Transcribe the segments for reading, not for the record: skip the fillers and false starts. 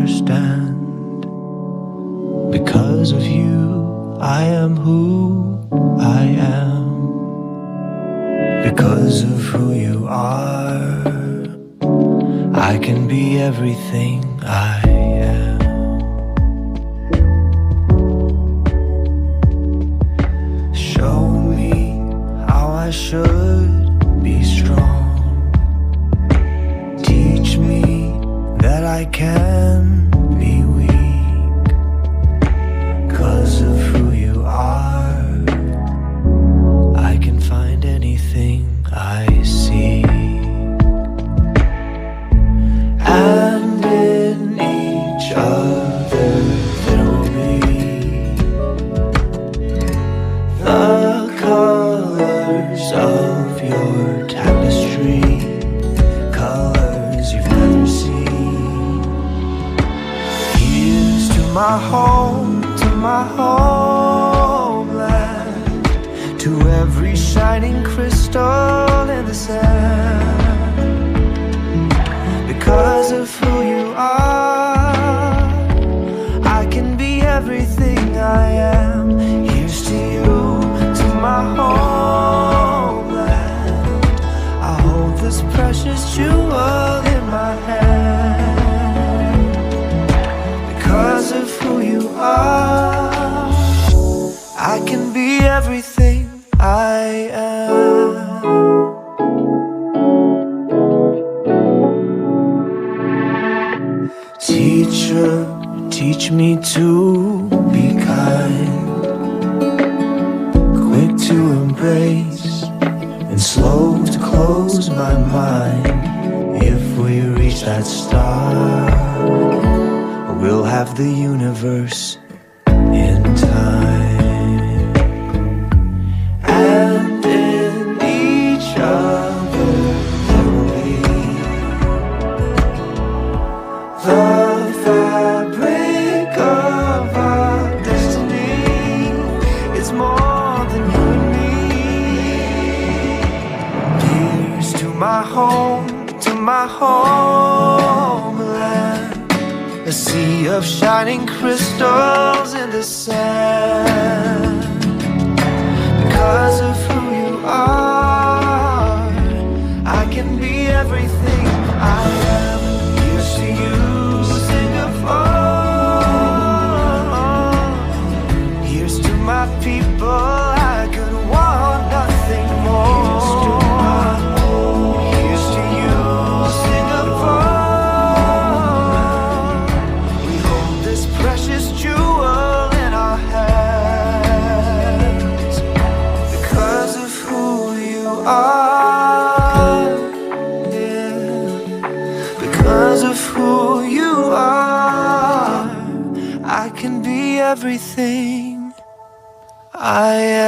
understand. Because of you, I am who I am. Because of who you are, I can be everything I am. Show me how I should be strong. Teach me that I can be weak. 'Cause of who you are, I can find anything I seek. And in each other there will be the colors of your tapestry, colors you've never seen. Here's to my home, to my homeland, to every shining crystal in the sand. Because of who you are, I can be everything I am. Here's to you, to my homeland. I hold this precious jewel in my hand. Because of who you are, I can be everything I am. Teacher, teach me to be kind, quick to embrace and slow to close my mind. If we reach that star, we'll have the universe in time. And in each other there will be the fabric of our destiny. It's more than you and me. Here's to my home, to my homeland, a sea of shining crystals in the sand. Because of who you are, I can be everything I am. Here's to you, Singapore. Here's to my people, I could want nothing more. Here's to you, Singapore. We hold this precious jewel in our hands. Because of who you are, yeah. Because of who you are, I can be everything I am.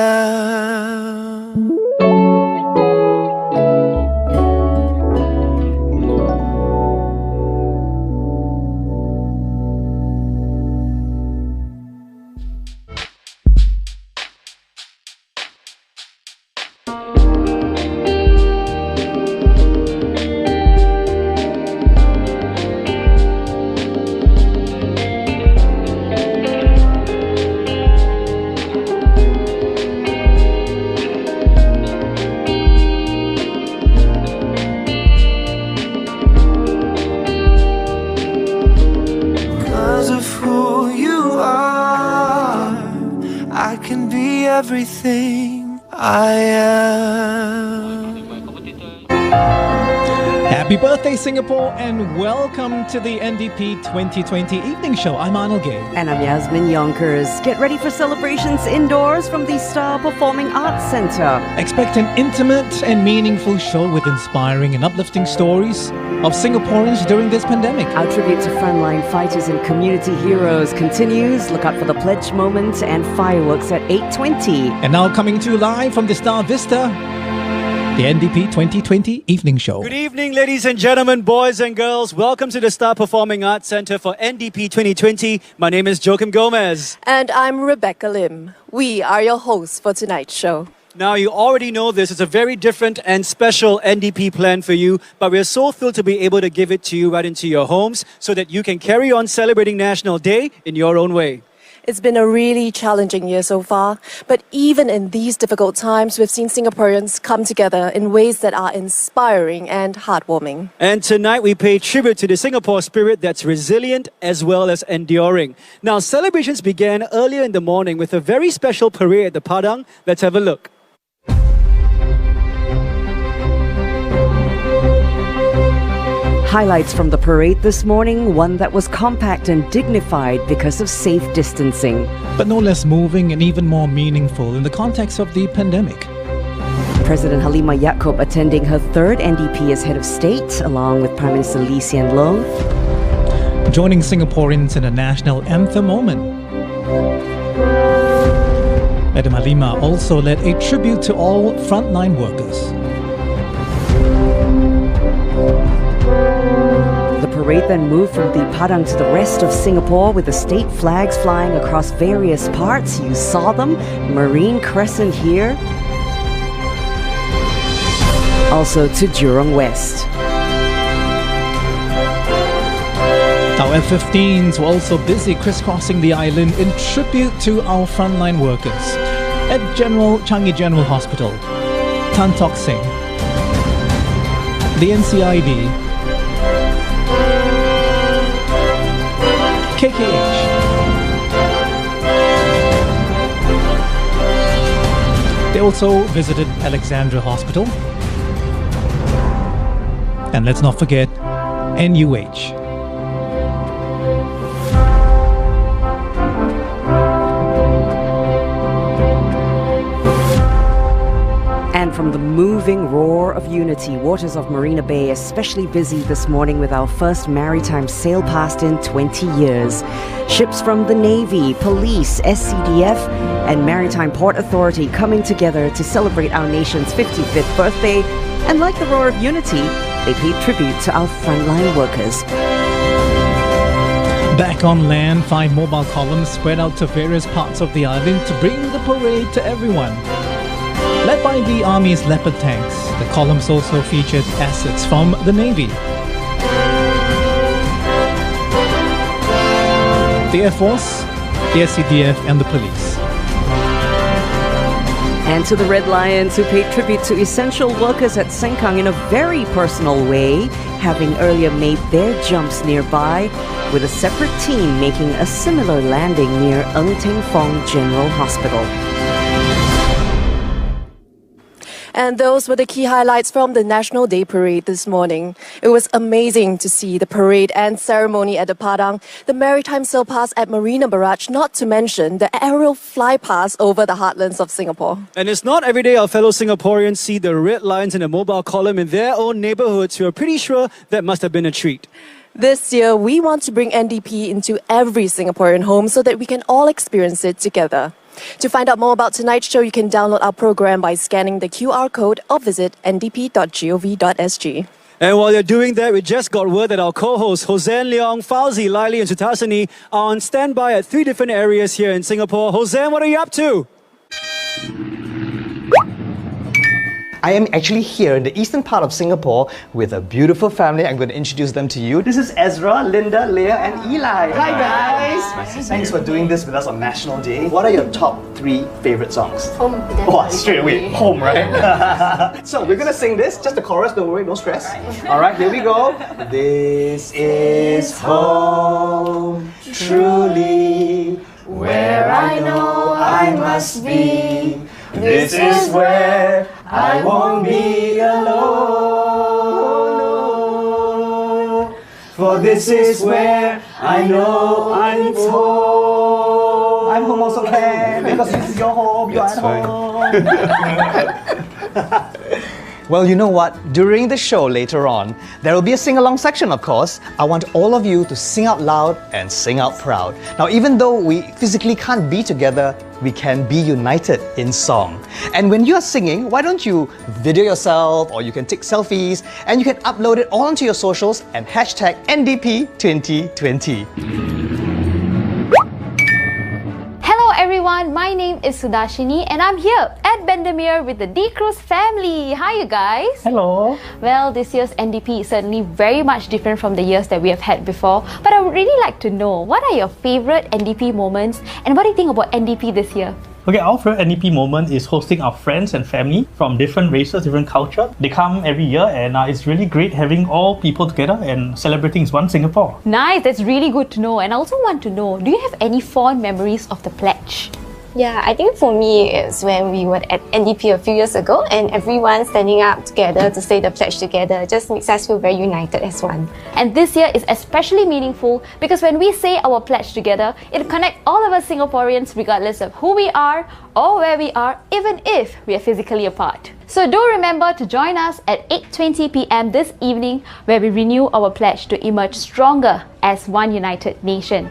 I can be everything I am. Happy birthday, Singapore, and welcome to the NDP 2020 Evening Show. I'm Arnold Gay. And I'm Yasmin Yonkers. Get ready for celebrations indoors from the Star Performing Arts Centre. Expect an intimate and meaningful show with inspiring and uplifting stories of Singaporeans during this pandemic. Our tribute to frontline fighters and community heroes continues. Look out for the pledge moment and fireworks at 8:20. And now coming to you live from the Star Vista, the NDP 2020 Evening Show. Good evening, ladies and gentlemen, boys and girls. Welcome to the Star Performing Arts Centre for NDP 2020. My name is Joachim Gomez. And I'm Rebecca Lim. We are your hosts for tonight's show. Now, you already know this is a very different and special NDP plan for you, but we're so thrilled to be able to give it to you right into your homes so that you can carry on celebrating National Day in your own way. It's been a really challenging year so far, but even in these difficult times, we've seen Singaporeans come together in ways that are inspiring and heartwarming. And tonight we pay tribute to the Singapore spirit that's resilient as well as enduring. Now, celebrations began earlier in the morning with a very special parade at the Padang. Let's have a look. Highlights from the parade this morning, one that was compact and dignified because of safe distancing. But no less moving and even more meaningful in the context of the pandemic. President Halimah Yacob attending her third NDP as head of state, along with Prime Minister Lee Hsien Loong. Joining Singaporeans in a national anthem moment. Madam Halimah also led a tribute to all frontline workers. The parade then moved from the Padang to the rest of Singapore with the state flags flying across various parts. You saw them. Marine Crescent here. Also to Jurong West. Our F-15s were also busy crisscrossing the island in tribute to our frontline workers. At Changi General Hospital, Tan Tock Seng, the NCID, KKH. They also visited Alexandra Hospital. And let's not forget NUH. And from the moving roar of unity, waters of Marina Bay especially busy this morning with our first maritime sail past in 20 years. Ships from the Navy, Police, SCDF and Maritime Port Authority coming together to celebrate our nation's 55th birthday. And like the roar of unity, they paid tribute to our frontline workers. Back on land, 5 mobile columns spread out to various parts of the island to bring the parade to everyone. Led by the Army's Leopard tanks, the columns also featured assets from the Navy, the Air Force, the SCDF and the police. And to the Red Lions who paid tribute to essential workers at Sengkang in a very personal way, having earlier made their jumps nearby, with a separate team making a similar landing near Ng Teng Fong General Hospital. And those were the key highlights from the National Day Parade this morning. It was amazing to see the parade and ceremony at the Padang, the maritime sail pass at Marina Barrage, not to mention the aerial fly pass over the heartlands of Singapore. And it's not every day our fellow Singaporeans see the Red Lions in a mobile column in their own neighborhoods. We're pretty sure that must have been a treat. This year, we want to bring NDP into every Singaporean home so that we can all experience it together. To find out more about tonight's show, you can download our program by scanning the QR code or visit ndp.gov.sg. And while you're doing that, we just got word that our co-hosts, Hossein Leong, Fauzi, Laili and Sutasani, are on standby at 3 different areas here in Singapore. Hossein, what are you up to? I am actually here in the eastern part of Singapore with a beautiful family. I'm going to introduce them to you. This is Ezra, Linda, Leah and Eli. Hi guys! Thanks for doing this with us on National Day. What are your top 3 favourite songs? Home, Oh, straight away, home, right? So we're going to sing this, just the chorus, don't worry, no stress. Alright, here we go. This is home, truly, where I know I must be. This is where I won't be alone. For this is where I know I'm home. I'm home also can, because this is your home, you're at home. Well, you know what? During the show later on, there will be a sing-along section, of course. I want all of you to sing out loud and sing out proud. Now, even though we physically can't be together, we can be united in song. And when you are singing, why don't you video yourself, or you can take selfies, and you can upload it all onto your socials and hashtag NDP2020. Hello everyone! everyone, my name is Sudashini and I'm here at Bendemeer with the D-Cruise family. Hi you guys. Hello. Well, this year's NDP is certainly very much different from the years that we have had before, but I would really like to know, what are your favourite NDP moments and what do you think about NDP this year? Okay, our favorite NDP moment is hosting our friends and family from different races, different culture. They come every year and it's really great having all people together and celebrating as one Singapore. Nice, that's really good to know. And I also want to know, do you have any fond memories of the pledge? Yeah, I think for me it's when we were at NDP a few years ago and everyone standing up together to say the pledge together just makes us feel very united as one. And this year is especially meaningful because when we say our pledge together, it connects all of us Singaporeans regardless of who we are or where we are, even if we are physically apart. So do remember to join us at 8:20 p.m. this evening where we renew our pledge to emerge stronger as one united nation.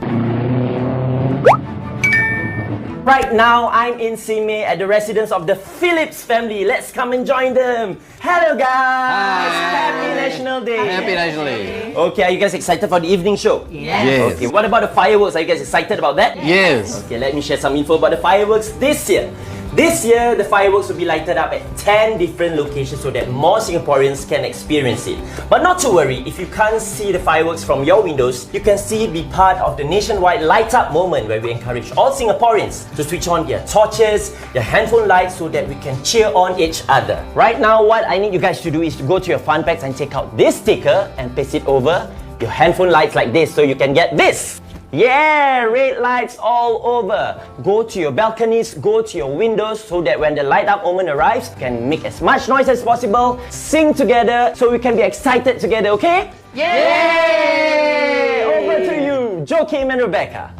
Right now, I'm in Simei at the residence of the Phillips family. Let's come and join them. Hello, guys. Happy National Day. Happy National Day. Okay, are you guys excited for the evening show? Yes. Okay, what about the fireworks? Are you guys excited about that? Yes. Okay, let me share some info about the fireworks this year. This year, the fireworks will be lighted up at 10 different locations so that more Singaporeans can experience it. But not to worry, if you can't see the fireworks from your windows, you can still be part of the nationwide light up moment where we encourage all Singaporeans to switch on their torches, their handphone lights so that we can cheer on each other. Right now, what I need you guys to do is to go to your fun packs and take out this sticker and paste it over your handphone lights like this so you can get this. Yeah, red lights all over. Go to your balconies, go to your windows so that when the light up moment arrives, you can make as much noise as possible, sing together so we can be excited together, okay? Yay! Over to you, Joakim and Rebecca.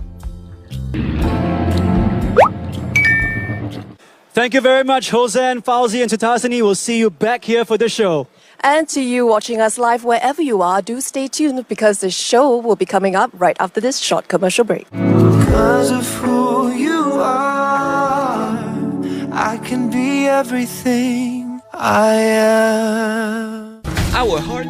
Thank you very much, Hosen, Fauzi and Sutasini. We'll see you back here for the show. And to you watching us live wherever you are, do stay tuned because the show will be coming up right after this short commercial break. Because of who you are, I can be everything I am. Our heart.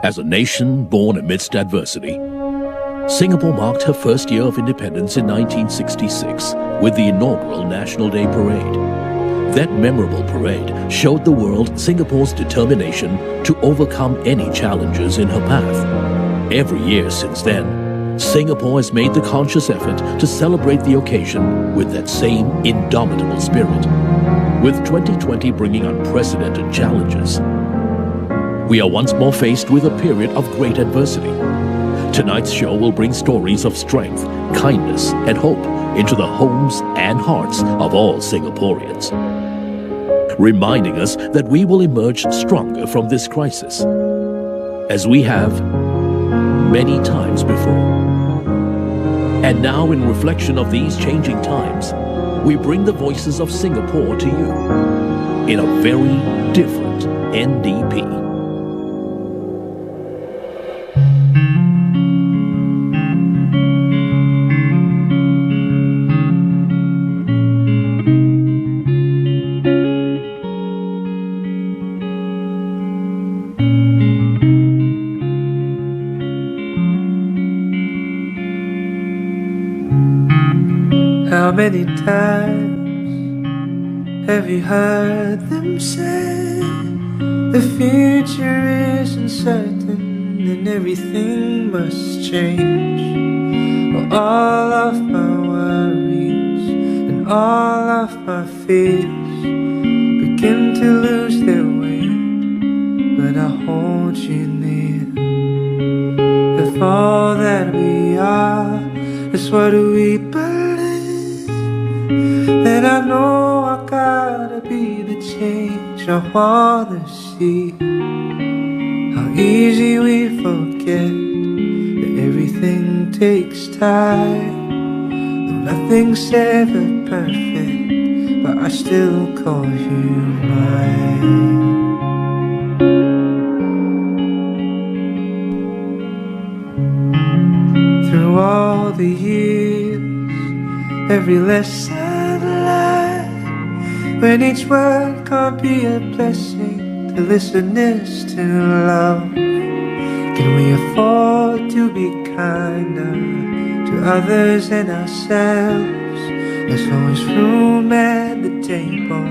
As a nation born amidst adversity, Singapore marked her first year of independence in 1966 with the inaugural National Day Parade. That memorable parade showed the world Singapore's determination to overcome any challenges in her path. Every year since then, Singapore has made the conscious effort to celebrate the occasion with that same indomitable spirit. With 2020 bringing unprecedented challenges, we are once more faced with a period of great adversity. Tonight's show will bring stories of strength, kindness, and hope into the homes and hearts of all Singaporeans, reminding us that we will emerge stronger from this crisis, as we have many times before. And now, in reflection of these changing times, we bring the voices of Singapore to you in a very different NDP. How many times have you heard them say the future isn't certain and everything must change? Well, all of my worries and all of my fears begin to lose their weight when I hold you near. If all that we are is what we believe, then I know I gotta be the change I wanna see. How easy we forget that everything takes time. Though nothing's ever perfect, but I still call you mine. Through all the years, every lesson learned, when each word can't be a blessing to listeners to love, can we afford to be kinder to others and ourselves? There's always room at the table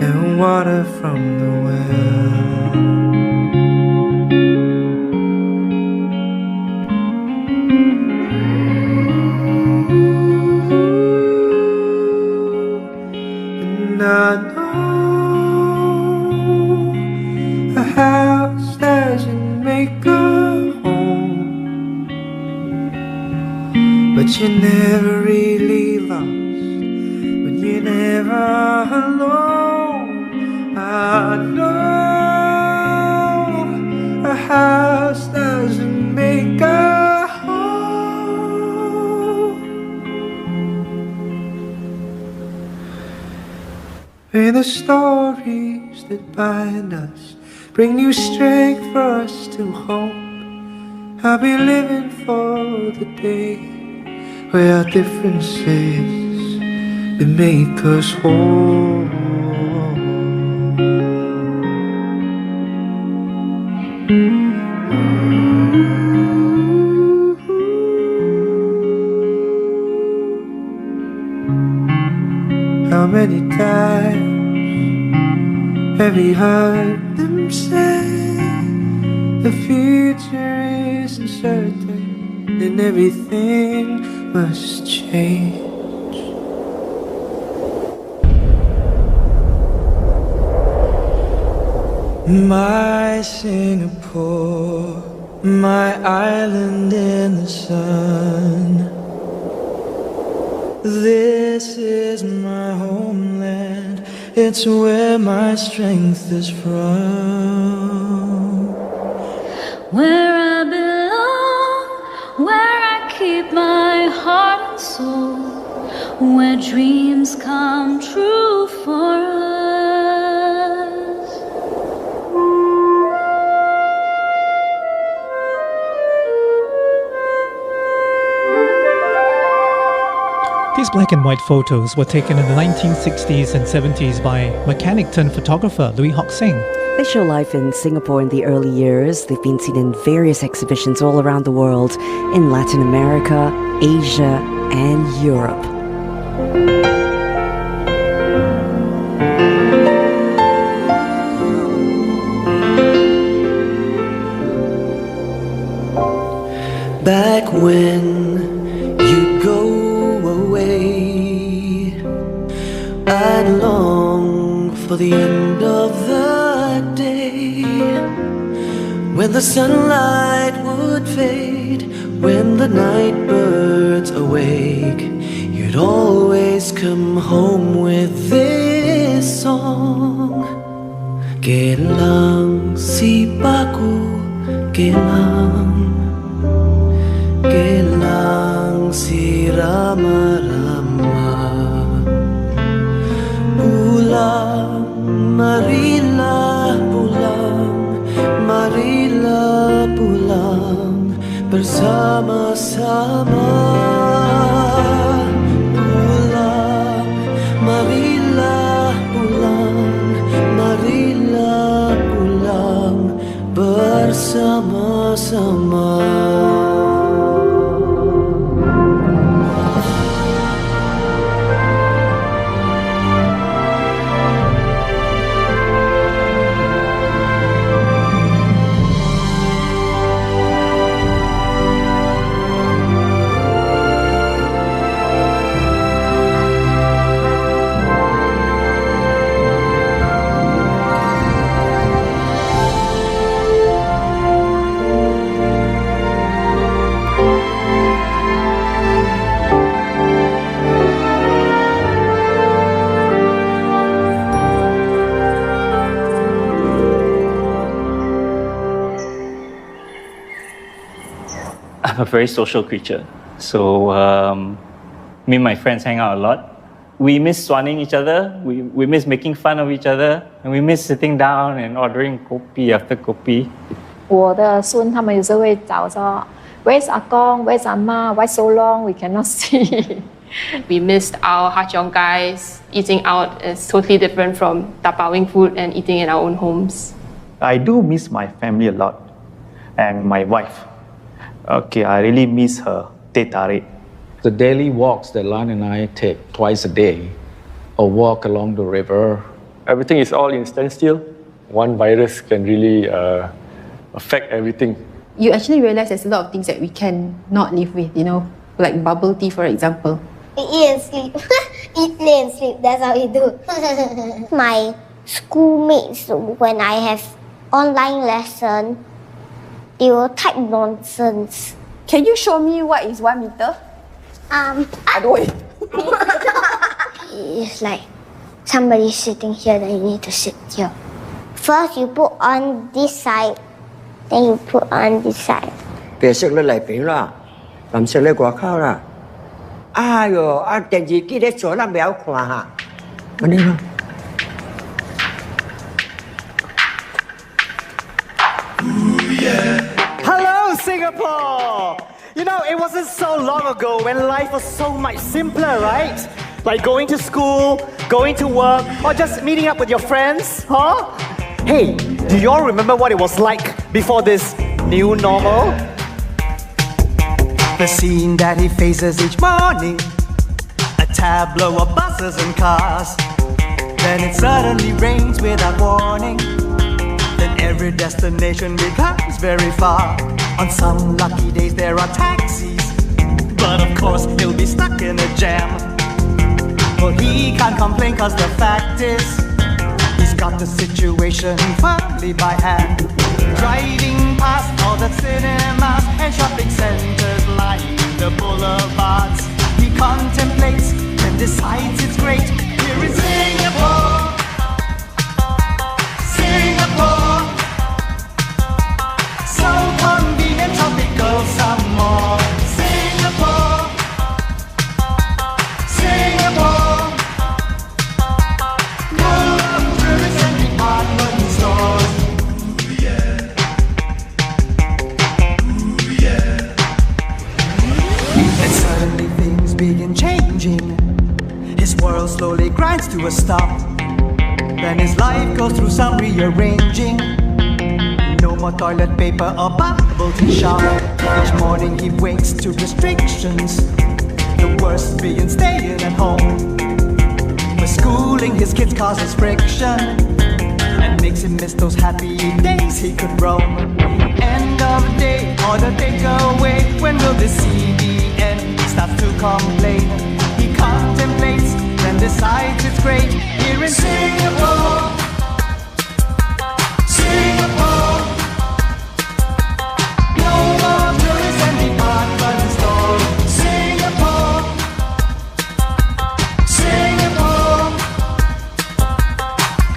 and water from the well. I know a house doesn't make a home, but you're never really lost when you're never alone. I know a house doesn't make a may the stories that bind us bring new strength for us to hope. I'll be living for the day where our differences they make us whole. How many times have you heard them say the future isn't certain and everything must change? My Singapore, my island in the sun, this is my homeland, it's where my strength is from. Where I belong, where I keep my heart and soul, where dreams come true for us. These black and white photos were taken in the 1960s and 70s by mechanic turned photographer Louis Hock Seng. They show life in Singapore in the early years. They've been seen in various exhibitions all around the world, in Latin America, Asia, and Europe. Back when you go away, I'd long for the end of the day, when the sunlight would fade, when the night birds awake. You'd always come home with this song. Kailang si Paku, kailang, kailang si Rama Rama. Pulang, marilah pulang, marilah pulang bersama-sama. Pulang, marilah pulang, marilah pulang bersama-sama. I'm a very social creature. So me and my friends hang out a lot. We miss swanning each other, we miss making fun of each other, and we miss sitting down and ordering kopi after kopi. 我的孙他们有时候会找说 Where's 阿公 Where's 阿妈 Why so long we cannot see. We missed our Hachong guys. Eating out is totally different from tapaoing food and eating in our own homes. I do miss my family a lot and my wife. Okay, I really miss her teh tarik. The daily walks that Lan and I take twice a day, a walk along the river. Everything is all in standstill. One virus can really affect everything. You actually realize there's a lot of things that we can not live with, you know, like bubble tea, for example. Eat and sleep. Eat, play and sleep. That's how we do. My schoolmates, when I have online lesson, they will type nonsense. Can you show me what is 1 meter? I don't. It's like somebody sitting here, then you need to sit here. First you put on this side, then you put on this side. 白色咧嚟邊啦，藍色咧外口啦。哎喲，電視機咧做啦，唔好看下。安尼咯。Hello, Singapore! You know, it wasn't so long ago when life was so much simpler, right? Like going to school, going to work, or just meeting up with your friends, huh? Hey, do you all remember what it was like before this new normal? The scene that he faces each morning, a tableau of buses and cars. Then it suddenly rains without warning. Then every destination becomes very far. On some lucky days there are taxis, but of course he'll be stuck in a jam. Well, he can't complain cause the fact is he's got the situation firmly by hand. Driving past all the cinemas and shopping centers lining the boulevards, he contemplates and decides it's great here in Singapore. Singapore, so convenient, tropical, some more. Singapore, Singapore, full of tourists and department stores. Ooh, yeah. Ooh, yeah. And suddenly things begin changing. His world slowly grinds to a stop. Then his life goes through some rearranging. No more toilet paper or bubble tea shower. Each morning he wakes to restrictions. The worst being staying at home. But schooling his kids causes friction and makes him miss those happy days he could roam. End of the day, order takeaway. When will this see the end? He starts to complain. He contemplates, then decides it's great. Here in Singapore, Singapore, no more tourists and department stores. Singapore, Singapore,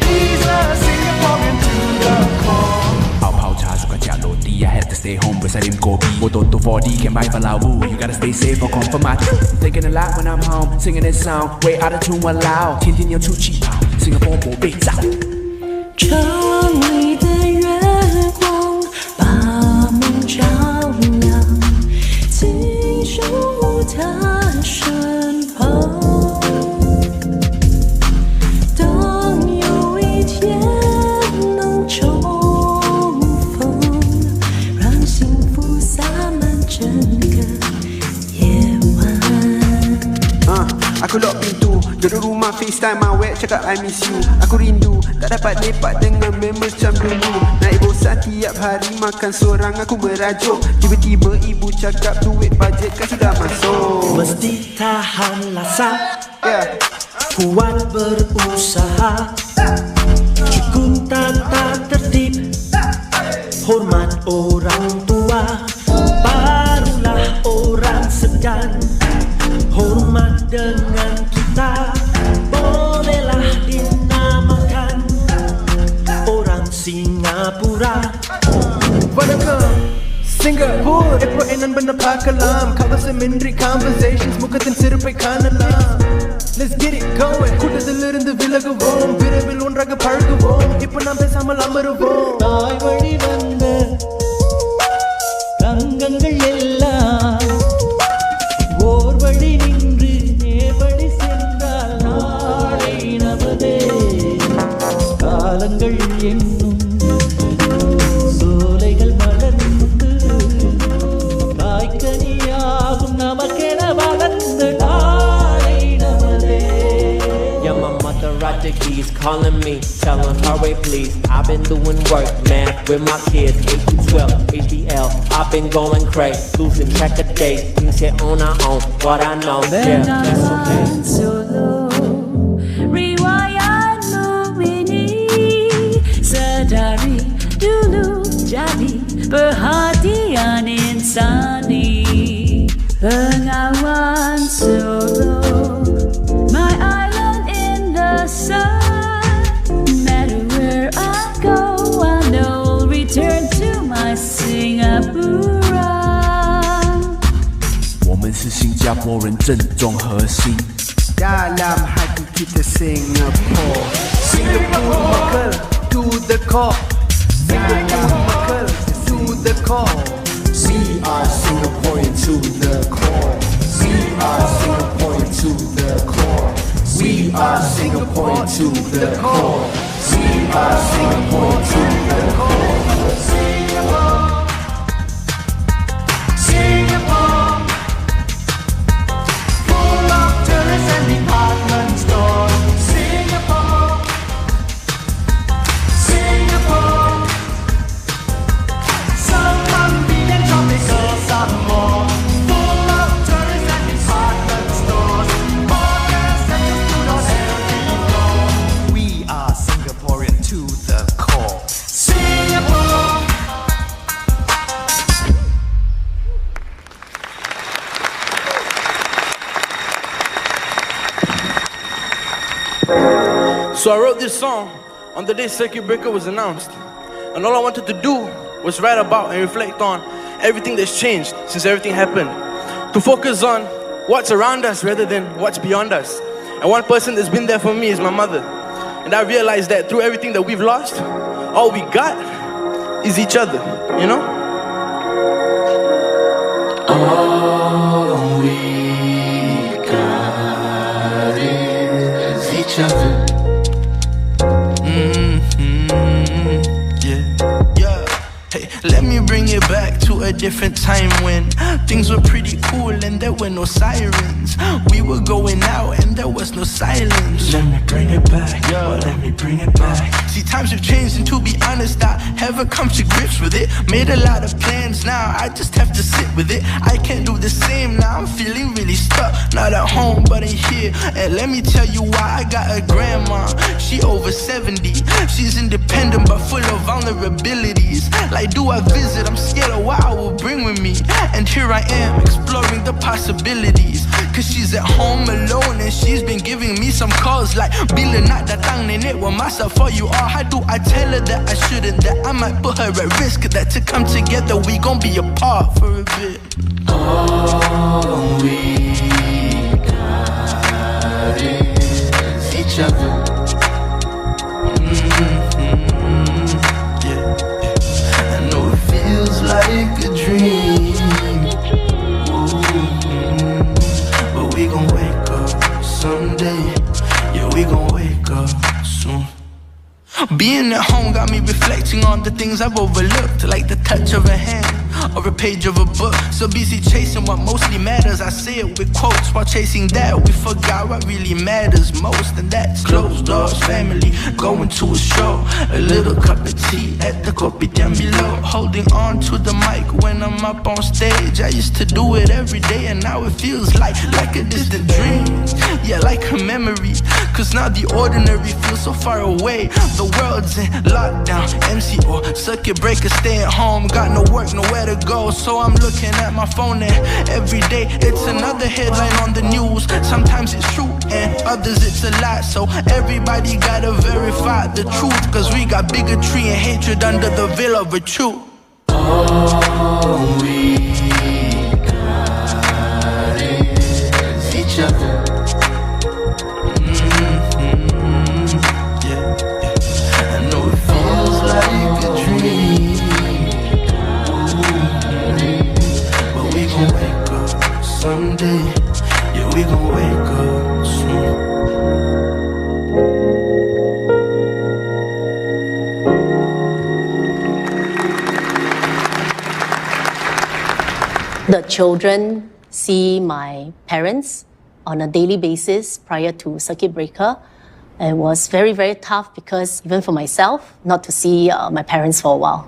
he's a Singaporean to the core. 泡泡茶暑假落地 I had to stay home beside him Gobi 我懂懂 4D can buy for Lao You gotta stay safe for confirm my Thinking a lot when I'm home Singing this song Way out of tune 我老天天要出气泡 Singapore 不被造城里的月光把梦照亮进守他身旁当有一天能重逢让幸福洒满整个夜晚 Aku lock pintu, duduk rumah FaceTime awet cakap I miss you. Aku rindu, tak dapat lepak dengan memories macam dulu. Naik bosan tiap hari makan sorang aku merajuk. Tiba-tiba ibu cakap duit bajet kan sudah masuk. Mesti tahan lasa, kuat berusaha. Cukun tata tertib, hormat orang tua. Barulah orang segan hormat dengan kita. Bolehlah dinamakan orang Singapura. Vanakkam, Singapore எப்போ என்னன்னு பண்ண பார்க்கலாம் கவசமின்றி conversations முகத்தின் சிரிப்பை காணலாம் Let's get it going கூட்டத்திலிருந்து விலகுவோம் விரைவில் ஒன்றாக பழகுவோம் இப்போ நாம் பேசாமல் அமருவோம் தாய் வழி வந்த தங்கங்கள் எல்லாம் ஓர் வழி நின்று நேர்வழி சென்றால் நாளை நமதே காலங்கள் என்னும் சோலைகள் மலர்ந்து காய்கனியாகும் நமக்கென வளர்ந்த நாளை நமதே. Yeah, my mother Rajaki is calling me, telling her way please. I've been doing work, math with my kids, 8 to 12, ABL. I've been going crazy, losing track of days. Things hit on our own, what I know, yeah, that's okay. Riwayatmu ini sedari dulu jadi perhatian insani Bengawan Solo my island in the sun matter where I go I know I'll return to my Singapore 我们是新加坡人正中核心 Dalam hati kita Singapore Singapore makal to the core Singapore makal to the core We are Singaporean to the core. We are Singaporean to the core. We are Singaporean to the core. We are Singaporean to the core. Singapore, Singapore, full of tourists and department stores. Singapore, Singapore, some convenient tropical some more. Full of tourists and department stores. Borders and just food on every floor. We are Singaporean to the core. Singapore. So I wrote this song on the day circuit breaker was announced. And all I wanted to do was write about and reflect on everything that's changed since everything happened. To focus on what's around us rather than what's beyond us. And one person that's been there for me is my mother. And I realized that through everything that we've lost, all we got is each other, you know? All we got is each other. different time when things were pretty cool and there were no sirens. We were going out and there was no silence. Let me bring it back, let me bring it back. See, times have changed and to be honest, I haven't come to grips with it. Made a lot of plans, now I just have to sit with it. I can't do the same now, I'm feeling really stuck. Not at home, but in here. And let me tell you why. I got a grandma, she over 70. She's independent but full of vulnerabilities. Like, do I visit? I'm scared of what I will bring with me. And here I am, exploring the possibilities. Cause she's at home alone and she's been giving me some calls like, Bila nak datang nenek wa masak for you all. How do I tell her that I shouldn't? That I might put her at risk. That to come together we gon' be apart for a bit. All we got is each other. Yeah. I know it feels like a dream. But we gon' wake up someday. Yeah, we gon' wake up soon. Being at home got me reflecting on the things I've overlooked, like the touch of a hand or a page of a book. So busy chasing what mostly matters, I say it with quotes. While chasing that, we forgot what really matters most, and that's closed doors, family, going to a show, a little cup of tea at the kopitiam below, holding on to the mic when I'm up on stage. I used to do it every day and now it feels like a distant dream. Yeah, like a memory, cause now the ordinary feels so far away. The world's in lockdown, MC or circuit breaker, staying home, got no work, nowhere to go. So I'm looking at my phone and every day it's another headline on the news. Sometimes it's true and others it's a lie. So everybody gotta verify the truth, cause we got bigotry and hatred under the veil of a truth. All we got is each other. Like a dream, but we gon' wake up someday. Yeah, we gon' wake up soon. The children see my parents on a daily basis prior to circuit breaker. It was very, very tough because even for myself, not to see my parents for a while.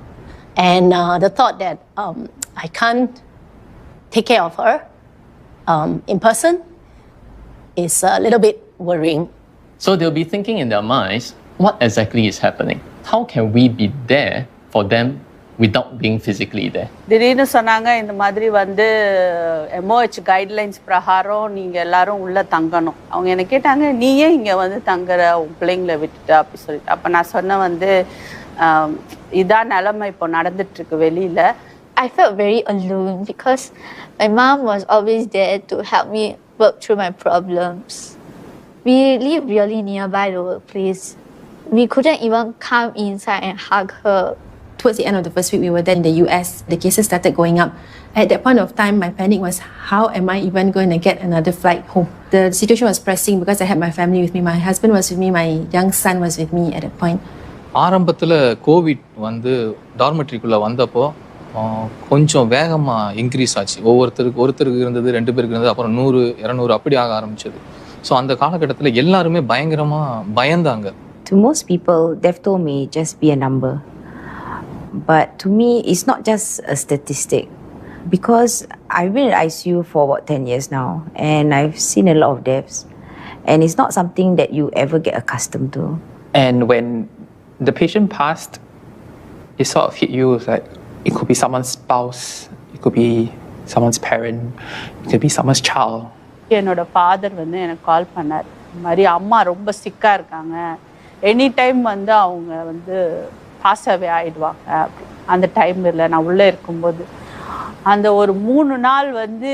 And the thought that I can't take care of her in person is a little bit worrying. So they'll be thinking in their minds, what exactly is happening? How can we be there for them without being physically there? திடீர்னு சொன்னாங்க இந்த மாதிரி வந்து MOH guidelines பிரகாரம் நீங்க எல்லாரும் உள்ள தங்கணும். அவங்க என்ன கேட்டாங்க, நீ ஏன் இங்க வந்து தங்குற, உன் பிள்ளைங்களை விட்டுட்டு அப்படி சொல்லிட்டு. அப்ப நான் சொன்னேன் வந்து இதான் நிலைமை இப்போ நடந்துட்டு இருக்கு வெளியில. I felt very alone because my mom was always there to help me work through my problems. We live really nearby the workplace. We couldn't even come inside and hug her. Towards the end of the first week, we were there in the US. The cases started going up. At that point of time, my panic was, how am I even going to get another flight home? The situation was pressing because I had my family with me. My husband was with me. My young son was with me at that point. ஆரம்பத்தில் Covid வந்து டார்மெட்ரிக்குள்ளே வந்தப்போ கொஞ்சம் வேகமாக increase ஆச்சு. ஒருத்தருக்கு இருந்தது, 2 பேருக்கு இருந்தது, அப்புறம் 100, 200 அப்படி ஆக ஆரம்பிச்சது. ஸோ அந்த காலகட்டத்தில் எல்லாருமே பயங்கரமாக பயந்தாங்க. To most people, they've told me just be a number. But to me, it's not just a statistic. Because I've been in ICU for about 10 years now, and I've seen a lot of deaths. And it's not something that you ever get accustomed to. And when the patient passed, it sort of hit you like it could be someone's spouse, it could be someone's parent, it could be someone's child. என்னோட father வந்து எனக்கு கால் பண்ணார், இந்த மாதிரி அம்மா ரொம்ப சிக்காக இருக்காங்க, any time வந்து அவங்க வந்து பாஸ் அவே ஆகிடுவாங்க. அந்த டைமில் நான் உள்ளே இருக்கும்போது அந்த ஒரு 3 நாள் வந்து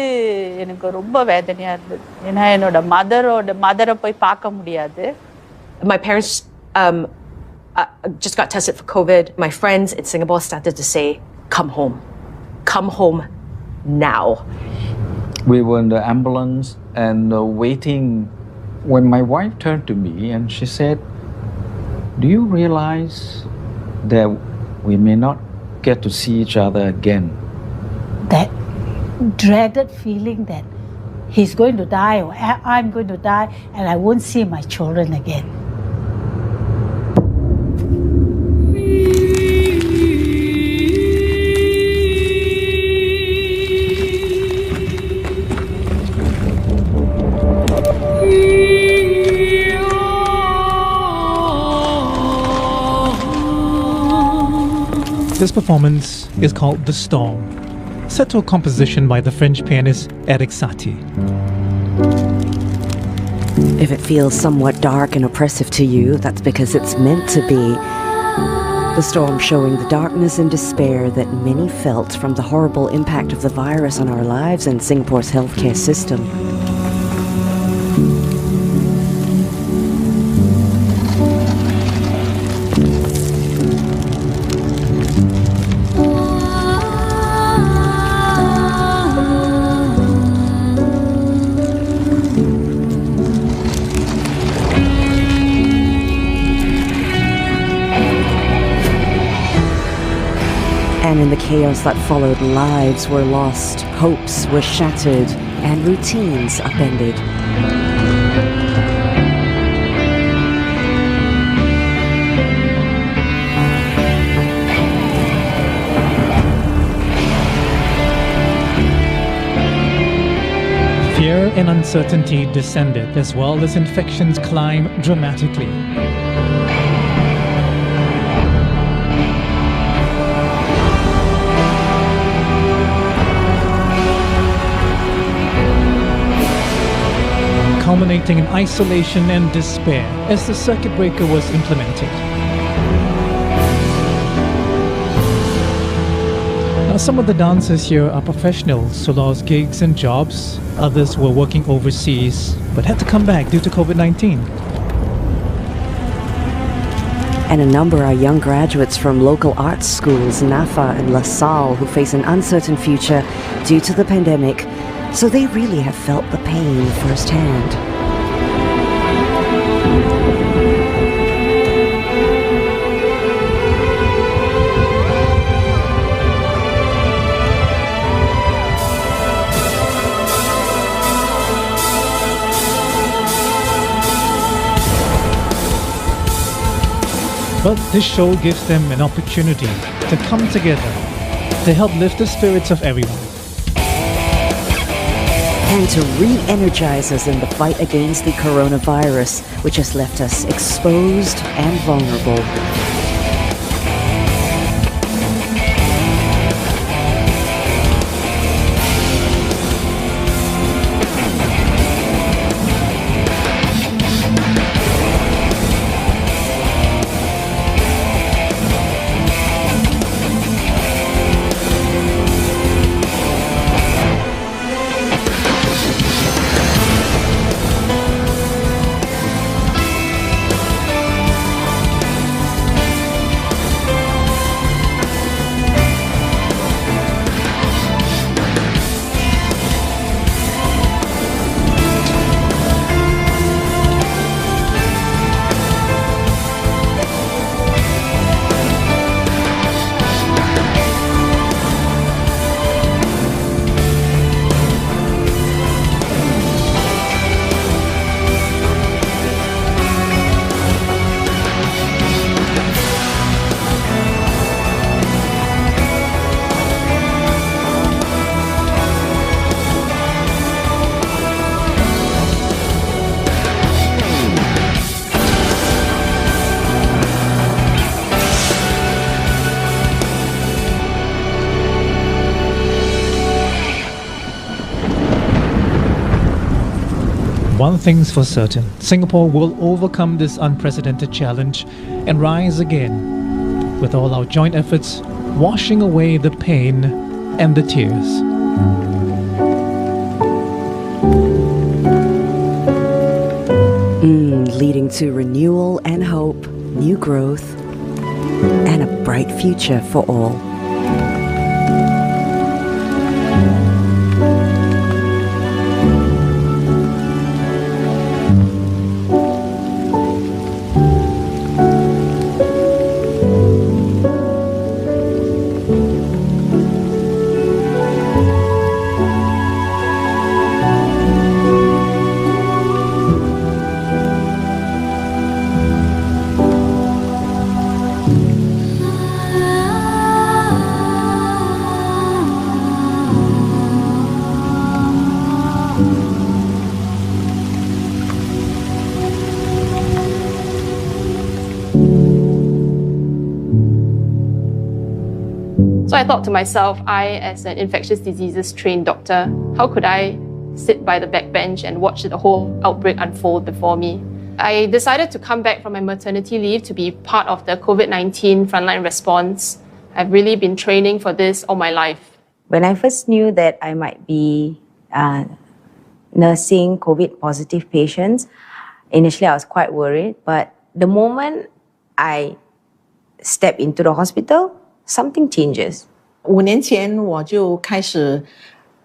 எனக்கு ரொம்ப வேதனையாக இருந்தது. ஏன்னா என்னோட மதரை போய் பார்க்க முடியாது. My parents just got tested for COVID. My friends in Singapore started to say, come home now. We were in the ambulance and waiting when my wife turned to me and she said, do you realize that we may not get to see each other again that dreaded feeling that he's going to die or I'm going to die and I won't see my children again. This performance is called The Storm, set to a composition by the French pianist Eric Satie. If it feels somewhat dark and oppressive to you, that's because it's meant to be. The storm showing the darkness and despair that many felt from the horrible impact of the virus on our lives and Singapore's healthcare system. And in the chaos that followed, lives were lost, hopes were shattered, and routines upended. Fear and uncertainty descended, as well as infections climbed dramatically. Culminating in isolation and despair as the circuit breaker was implemented. Now, some of the dancers here are professionals who lost gigs and jobs. Others were working overseas but had to come back due to COVID-19. And a number are young graduates from local arts schools, NAFA and LaSalle, who face an uncertain future due to the pandemic. So they really have felt the pain firsthand. But this show gives them an opportunity to come together to help lift the spirits of everyone. And to re-energize us in the fight against the coronavirus, which has left us exposed and vulnerable. One thing's for certain, Singapore will overcome this unprecedented challenge and rise again, with all our joint efforts washing away the pain and the tears. Leading to renewal and hope, new growth, and a bright future for all. I thought to myself, I, as an infectious diseases trained doctor, how could I sit by the backbench and watch the whole outbreak unfold before me? I decided to come back from my maternity leave to be part of the COVID-19 frontline response. I've really been training for this all my life. When I first knew that I might be nursing COVID positive patients, initially I was quite worried, but the moment I step into the hospital, something changes. 5年前我就开始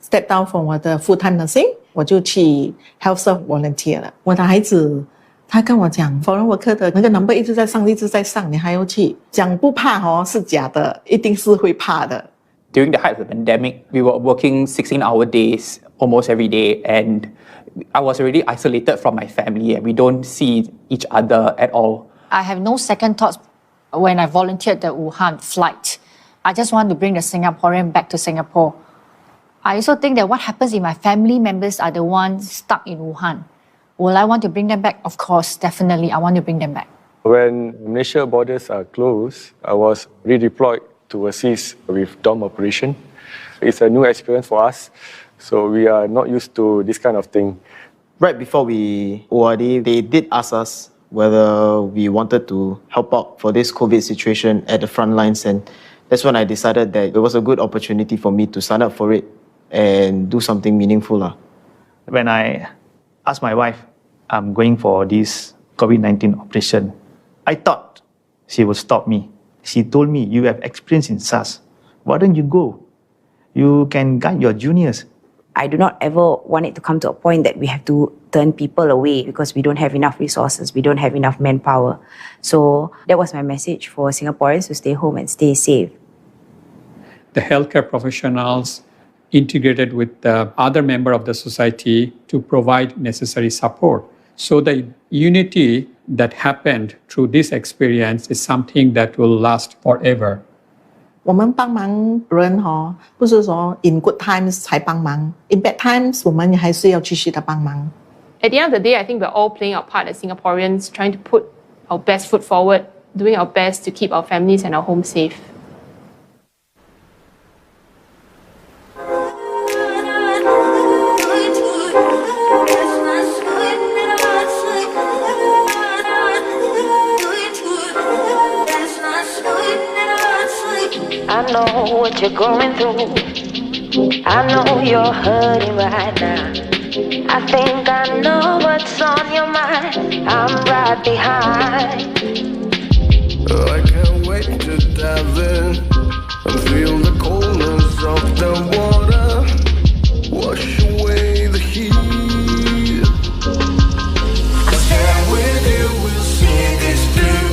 step down from 我的 full-time nursing， 我就去 health serve volunteer 了。我的孩子他跟我讲 foreign worker 的那个 number 一直在上，一直在上，你还要去讲不怕哦，是假的，一定是会怕的。During the height of the pandemic, we were working 16-hour days almost every day, and I was already isolated from my family, and we don't see each other at all. I have no second thoughts when I volunteered the Wuhan flight. I just want to bring the Singaporean back to Singapore. I also think that what happens if my family members are the ones stuck in Wuhan? Will I want to bring them back? Of course, definitely, I want to bring them back. When Malaysia borders are closed, I was redeployed to assist with dorm operation. It's a new experience for us, so we are not used to this kind of thing. Right before we ORD, they did ask us whether we wanted to help out for this COVID situation at the front lines, and that's when I decided that it was a good opportunity for me to sign up for it and do something meaningful. When I asked my wife, I'm going for this COVID-19 operation, I thought she would stop me. She told me, you have experience in SARS. Why don't you go? You can guide your juniors. I do not ever want it to come to a point that we have to turn people away because we don't have enough resources, we don't have enough manpower. So that was my message for Singaporeans to stay home and stay safe. The healthcare professionals integrated with the other member of the society to provide necessary support. So the unity that happened through this experience is something that will last forever. 我们帮忙人不是说 in good times 才帮忙 in bad times 我们还是要继续的帮忙。 At the end of the day, I think we're all playing our part as Singaporeans, trying to put our best foot forward, doing our best to keep our families and our homes safe. I know what you're going through. I know you're hurting right now. I think I know what's on your mind. I'm right behind. I can't wait to dive in and feel the coldness of the water wash away the heat. I stand with you, we'll see this through.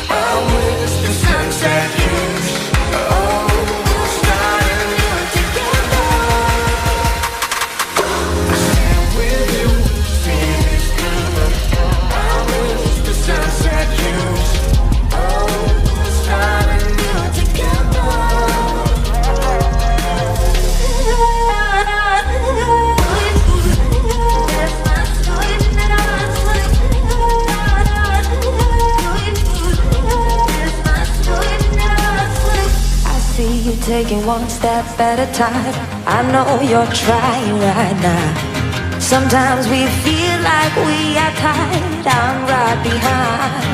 I wish the sunset hues. Oh, we'll start anew together. I stand with you, we'll see this through. I wish the sunset hues. Oh, we'll start anew together. I see you taking one step at a time. I know you're trying right now. Sometimes we feel like we are tied. I'm right behind.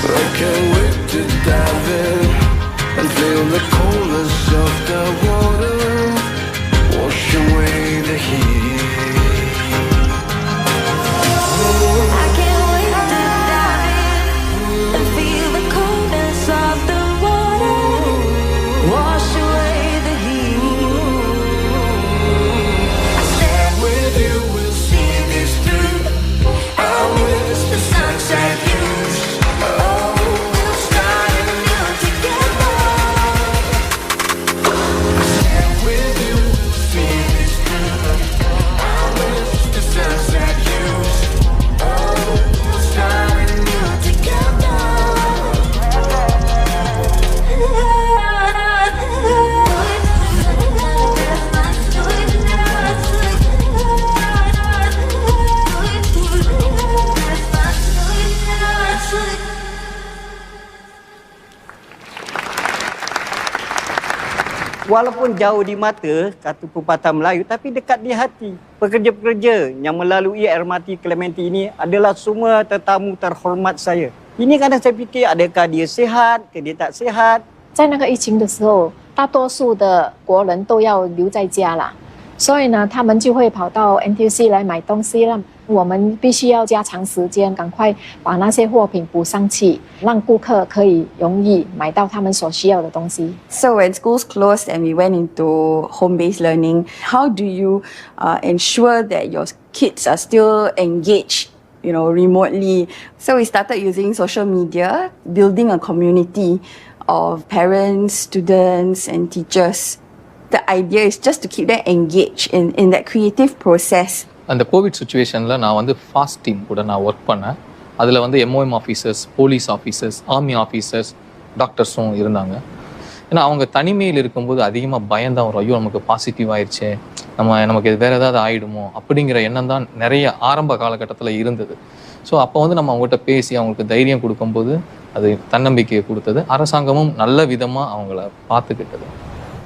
I can't wait to dive in and feel the coldness of the water wash away the heat. I can't wait to dive in and feel the coldness of the water wash away the heat. I stand with you, we'll see this through. I wish the sunset hues. Oh, we'll start anew together. I stand Walaupun jauh di mata, kata pepatah Melayu, tapi dekat di hati. Pekerja-pekerja yang melalui air mati Clementi ini adalah semua tetamu terhormat saya. Ini kadang saya fikir, adakah dia sihat, ke dia tak sihat. 在那个疫情的时候，大多数的国人都要留在家啦，所以呢，他们就会跑到 NTUC 来买东西了。我们必须要加长时间，赶快把那些货品补上去，让顾客可以容易买到他们所需要的东西。 So when schools closed and we went into home-based learning, how do you ensure that your kids are still engaged, remotely? So we started using social media, building a community of parents, students, and teachers. The idea is just to keep them engaged in that creative process. அந்த Covid சுச்சுவேஷனில் நான் வந்து fast team கூட நான் work பண்ணேன். அதில் வந்து MOM officers, police officers, army officers, டாக்டர்ஸும் இருந்தாங்க. ஏன்னா அவங்க தனிமையில் இருக்கும்போது அதிகமாக பயந்தான் வரும். ஐயோ நமக்கு பாசிட்டிவ் ஆயிடுச்சு, நமக்கு வேறு ஏதாவது ஆகிடுமோ அப்படிங்கிற எண்ணம் தான் நிறைய ஆரம்ப காலகட்டத்தில் இருந்தது. ஸோ அப்போ வந்து நம்ம அவங்ககிட்ட பேசி அவங்களுக்கு தைரியம் கொடுக்கும்போது அது தன்னம்பிக்கையை கொடுத்தது. அரசாங்கமும் நல்ல விதமாக அவங்கள பார்த்துக்கிட்டது.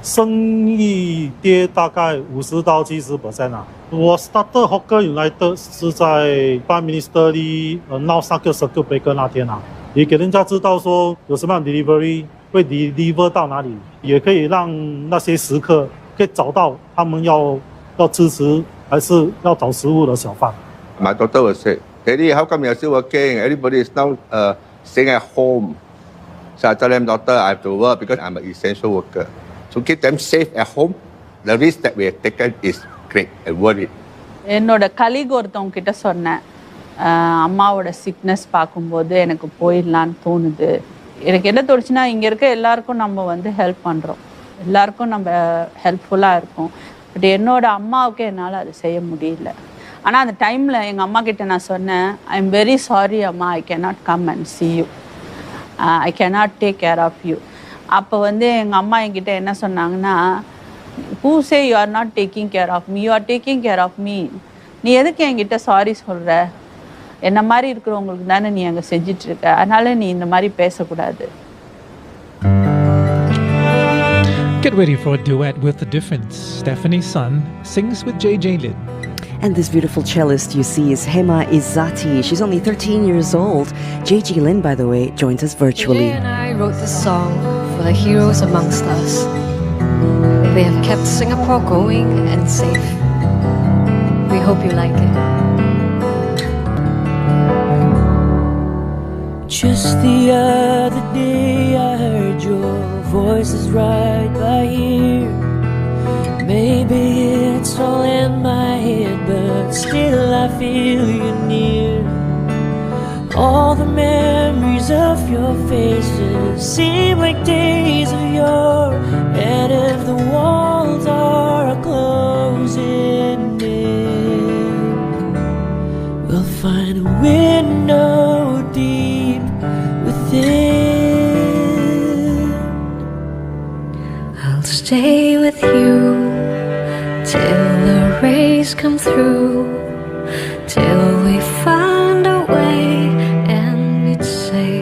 生意跌大概50%到70%啊。我 started Hawker United 是在 Prime Minister 闹3个 circuit breaker 那天啊，也给人家知道说有什么样 delivery 会 deliver 到哪里，也可以让那些食客可以找到他们要支持还是要找食物的小贩。My daughter was say, Daddy, how come you're still working? Everybody is now staying at home. So I tell them, daughter, I have to work because I'm an essential worker. To keep them safe at home, the risk that we have taken is great and worth it. என்னோட colleague ஒருத்தவங்க கிட்ட சொன்னேன், அம்மாவோட sickness பார்க்கும்போது எனக்கு போயிடலான்னு தோணுது. எனக்கு என்ன தோணுச்சுன்னா, இங்கே இருக்க எல்லாருக்கும் நம்ம வந்து ஹெல்ப் பண்ணுறோம், எல்லாருக்கும் நம்ம ஹெல்ப்ஃபுல்லாக இருக்கோம். பட் என்னோட அம்மாவுக்கு என்னால் அது செய்ய முடியல. ஆனால் அந்த டைமில் எங்கள் அம்மா கிட்ட நான் சொன்னேன், I am very sorry amma, I cannot come and see you, I cannot take care of you. அப்போ வந்து எங்கள் அம்மா என்கிட்ட என்ன சொன்னாங்கன்னா, who say you are not taking care of me, you are taking care of me. நீ எதுக்கு என்கிட்ட சாரி சொல்கிற? என்ன மாதிரி இருக்கிறவங்களுக்கு தானே நீ அங்கே செஞ்சிட்ருக்க, அதனால நீ இந்த மாதிரி பேசக்கூடாது. Get ready for a duet with The Difference. Stephanie's son sings with JJ Lin. And this beautiful cellist you see is Hema Izzati. She's only 13 years old. JJ Lin, by the way, joined us virtually. JJ and I wrote this song for the heroes amongst us. They have kept Singapore going and safe. We hope you like it. Just the other day I heard your voices right by here. Maybe it's all in my head, but still I feel you near. All the memories of your faces seem like days of yore. And if the walls are closing in, we'll find a window deep within. I'll stay with you till the rays come through, till we find a way and we'd say,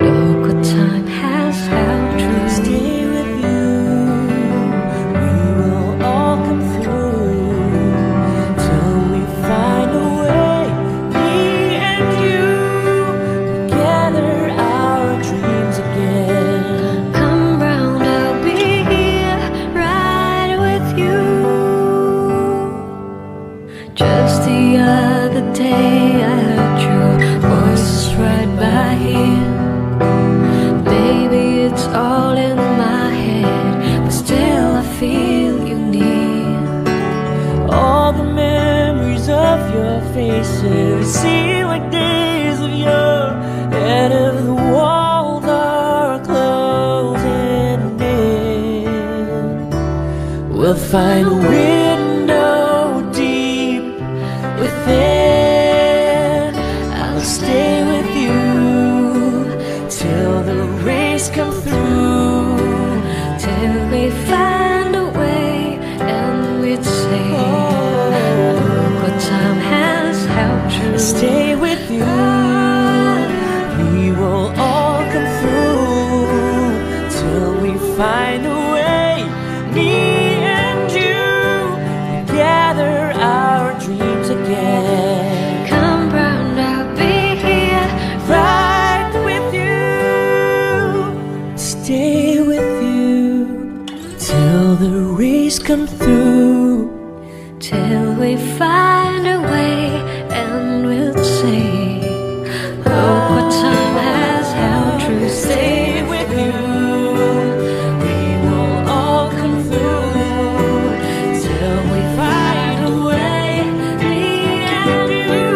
look what time has held true. Stay with you, we will all come through, till we find a way, me and you, together our dreams again. Come round, I'll be here, right with you. Just the other day I heard your voices right by here. Maybe it's all in my head, but still I feel you near. All the memories of your faces seem like days of yore. And if the walls are closing in, we'll find a window deep within. I'll stay with you till the rays come through, till we find a way and we'd say, look what time has held true. Stay with you, we will all come through, till we find a way, come through, till we find a way, and we'll say, look what time has held true. Stay with you. We will all come through, till we find a way, me and you.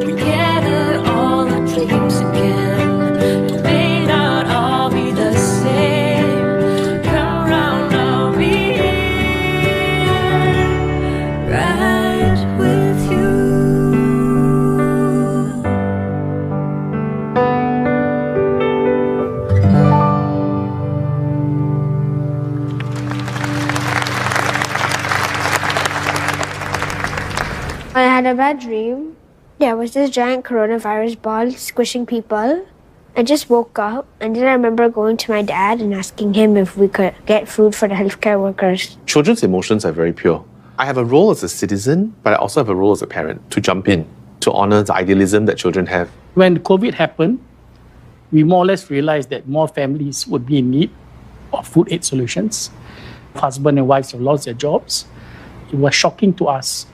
Together all our dreams again. We may not all be the same. Come round, I'll be here, right with you. I had a bad dream. There was this giant coronavirus ball squishing people. I just woke up, and then I remember going to my dad and asking him if we could get food for the healthcare workers. Children's emotions are very pure. I have a role as a citizen, but I also have a role as a parent to jump in, to honor the idealism that children have. When COVID happened, we more or less realized that more families would be in need of food aid solutions. Husband and wives have lost their jobs. It was shocking to us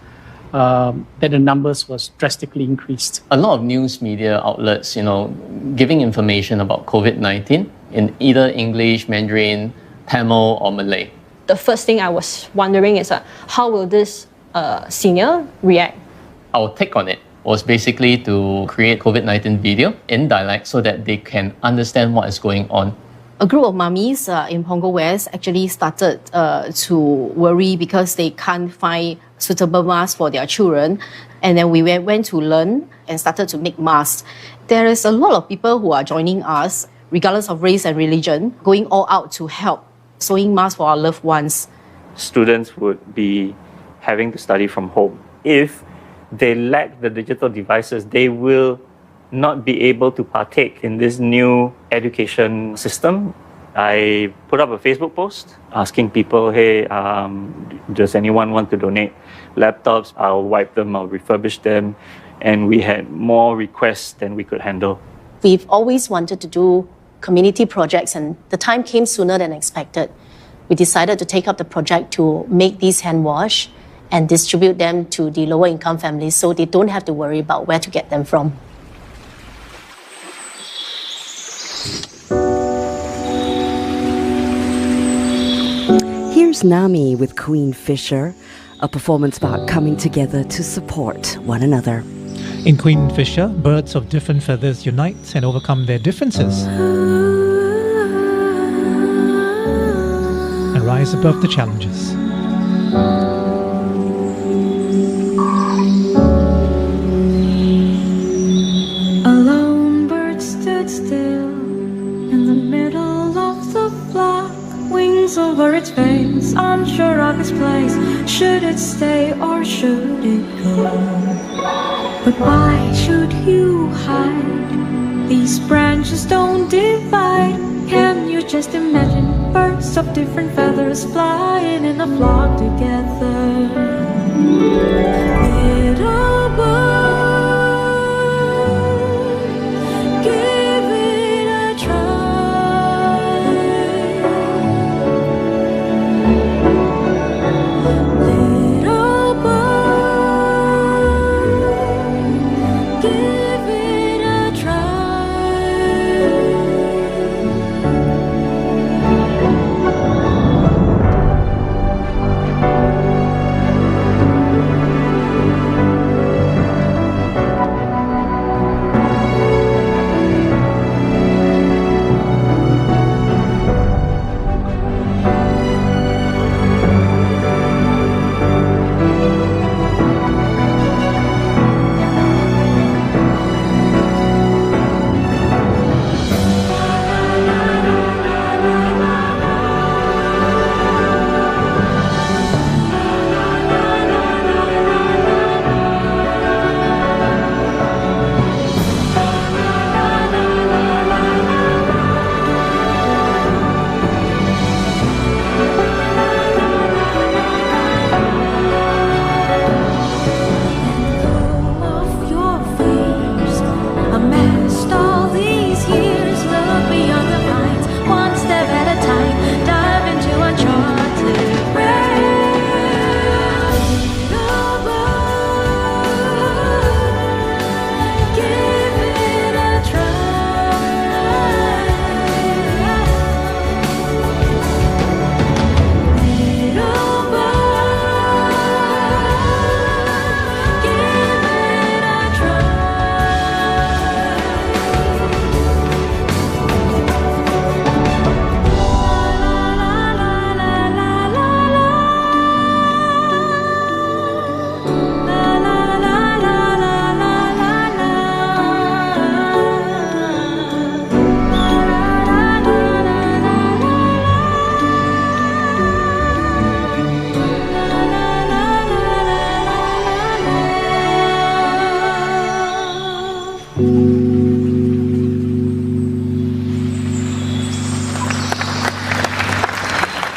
that the numbers was drastically increased. A lot of news media outlets, giving information about COVID-19 in either English, Mandarin, Tamil or Malay. The first thing I was wondering is how will this senior react? Our take on it was basically to create COVID-19 video in dialect so that they can understand what is going on. A group of mummies in Punggol West actually started to worry because they can't find suitable masks for their children. And then we went to learn and started to make masks. There is a lot of people who are joining us, regardless of race and religion, going all out to help sewing masks for our loved ones. Students would be having to study from home. If they lack the digital devices, they will not be able to partake in this new education system. I put up a Facebook post asking people, hey, does anyone want to donate laptops? I'll wipe them, I'll refurbish them. And we had more requests than we could handle. We've always wanted to do community projects, and the time came sooner than expected. We decided to take up the project to make these hand wash and distribute them to the lower income families so they don't have to worry about where to get them from. Here's Nami with Queen Fisher, a performance about coming together to support one another. In Queen Fisher, birds of different feathers unite and overcome their differences and rise above the challenges. A lone bird stood still in the middle of the flock, wings over its face, unsure of its place. Should it stay or should it go? But why should you hide? These branches don't divide. Can you just imagine birds of different feathers flying in a flock together? Little bird, give it a try. Little bird, give it a try.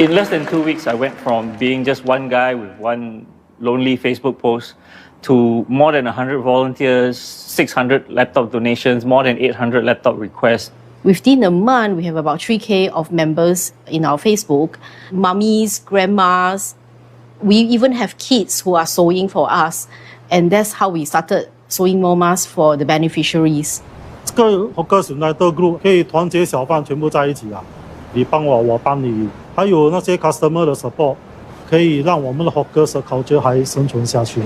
In less than 2 weeks, I went from being just one guy with one lonely Facebook post to more than 100 volunteers, 600 laptop donations, more than 800 laptop requests. Within a month, we have about 3K of members in our Facebook. Mummies, grandmas, we even have kids who are sewing for us. And that's how we started sewing more masks for the beneficiaries. 这个 Hawkers United Group 可以团结小贩全部在一起啊，你帮我，我帮你，还有那些 customer 的 support， 可以让我们的 Hawkers 的 culture 还生存下去。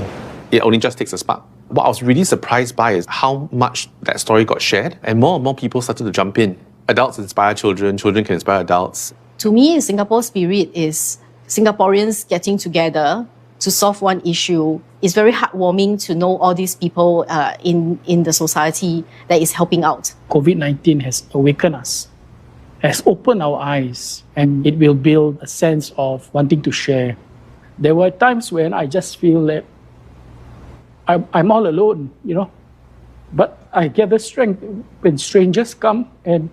It only just takes a spark. What I was really surprised by is how much that story got shared, and more people started to jump in. Adults inspire children, children can inspire adults. To me, Singapore's spirit is Singaporeans getting together to solve one issue. It's very heartwarming to know all these people in the society that is helping out. COVID-19 has awakened us, has opened our eyes, and it will build a sense of wanting to share. There were times when I just feel that I'm all alone, you know, but I get the strength when strangers come and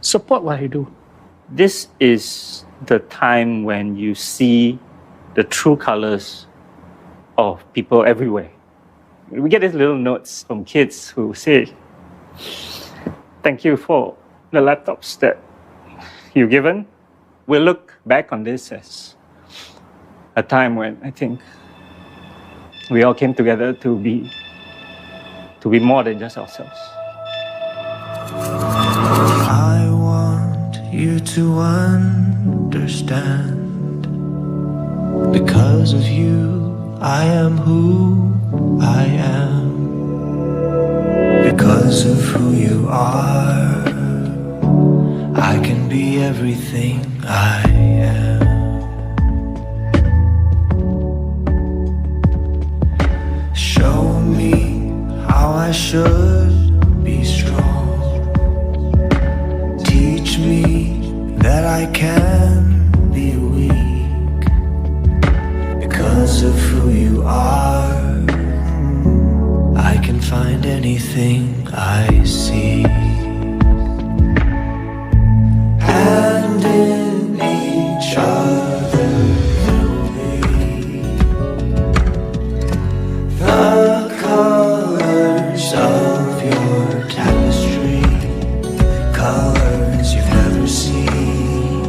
support what I do. This is the time when you see the true colors of people everywhere. We get these little notes from kids who say, "Thank you for the laptops that you've given." We'll look back on this as a time when I think we all came together to be more than just ourselves. I want you to understand. Because of you, I am who I am. Because of who you are, I can be everything I am. Show me how I should be strong. Teach me that I can be weak. Because of who you are, I can find anything I see. And in each other there'll be the colors of your tapestry, colors you've never seen.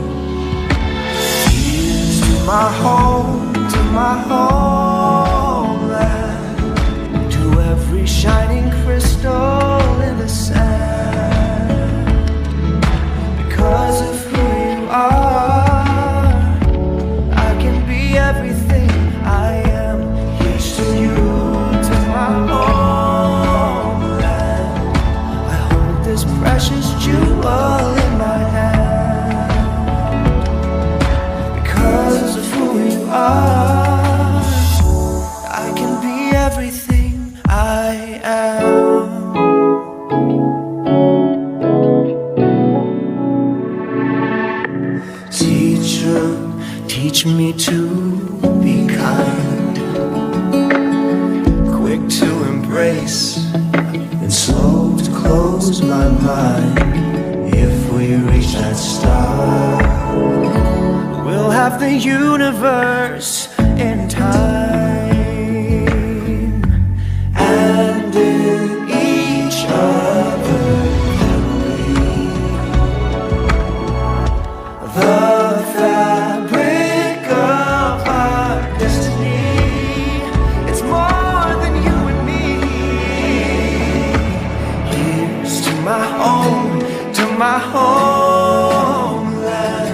Here's to my home, to my homeland, to every shining crystal in the sand. Because of who you are, I can be everything I am. Here's to you, to my homeland. I hold this precious jewel in my hand. Because of who you are, I can be everything I am. Teacher, teach me to be kind, quick to embrace and slow to close my mind. If we reach that star, we'll have the universe in time. And in each other there'll be the fabric of our destiny. It's more than you and me. Here's to my home, to my homeland,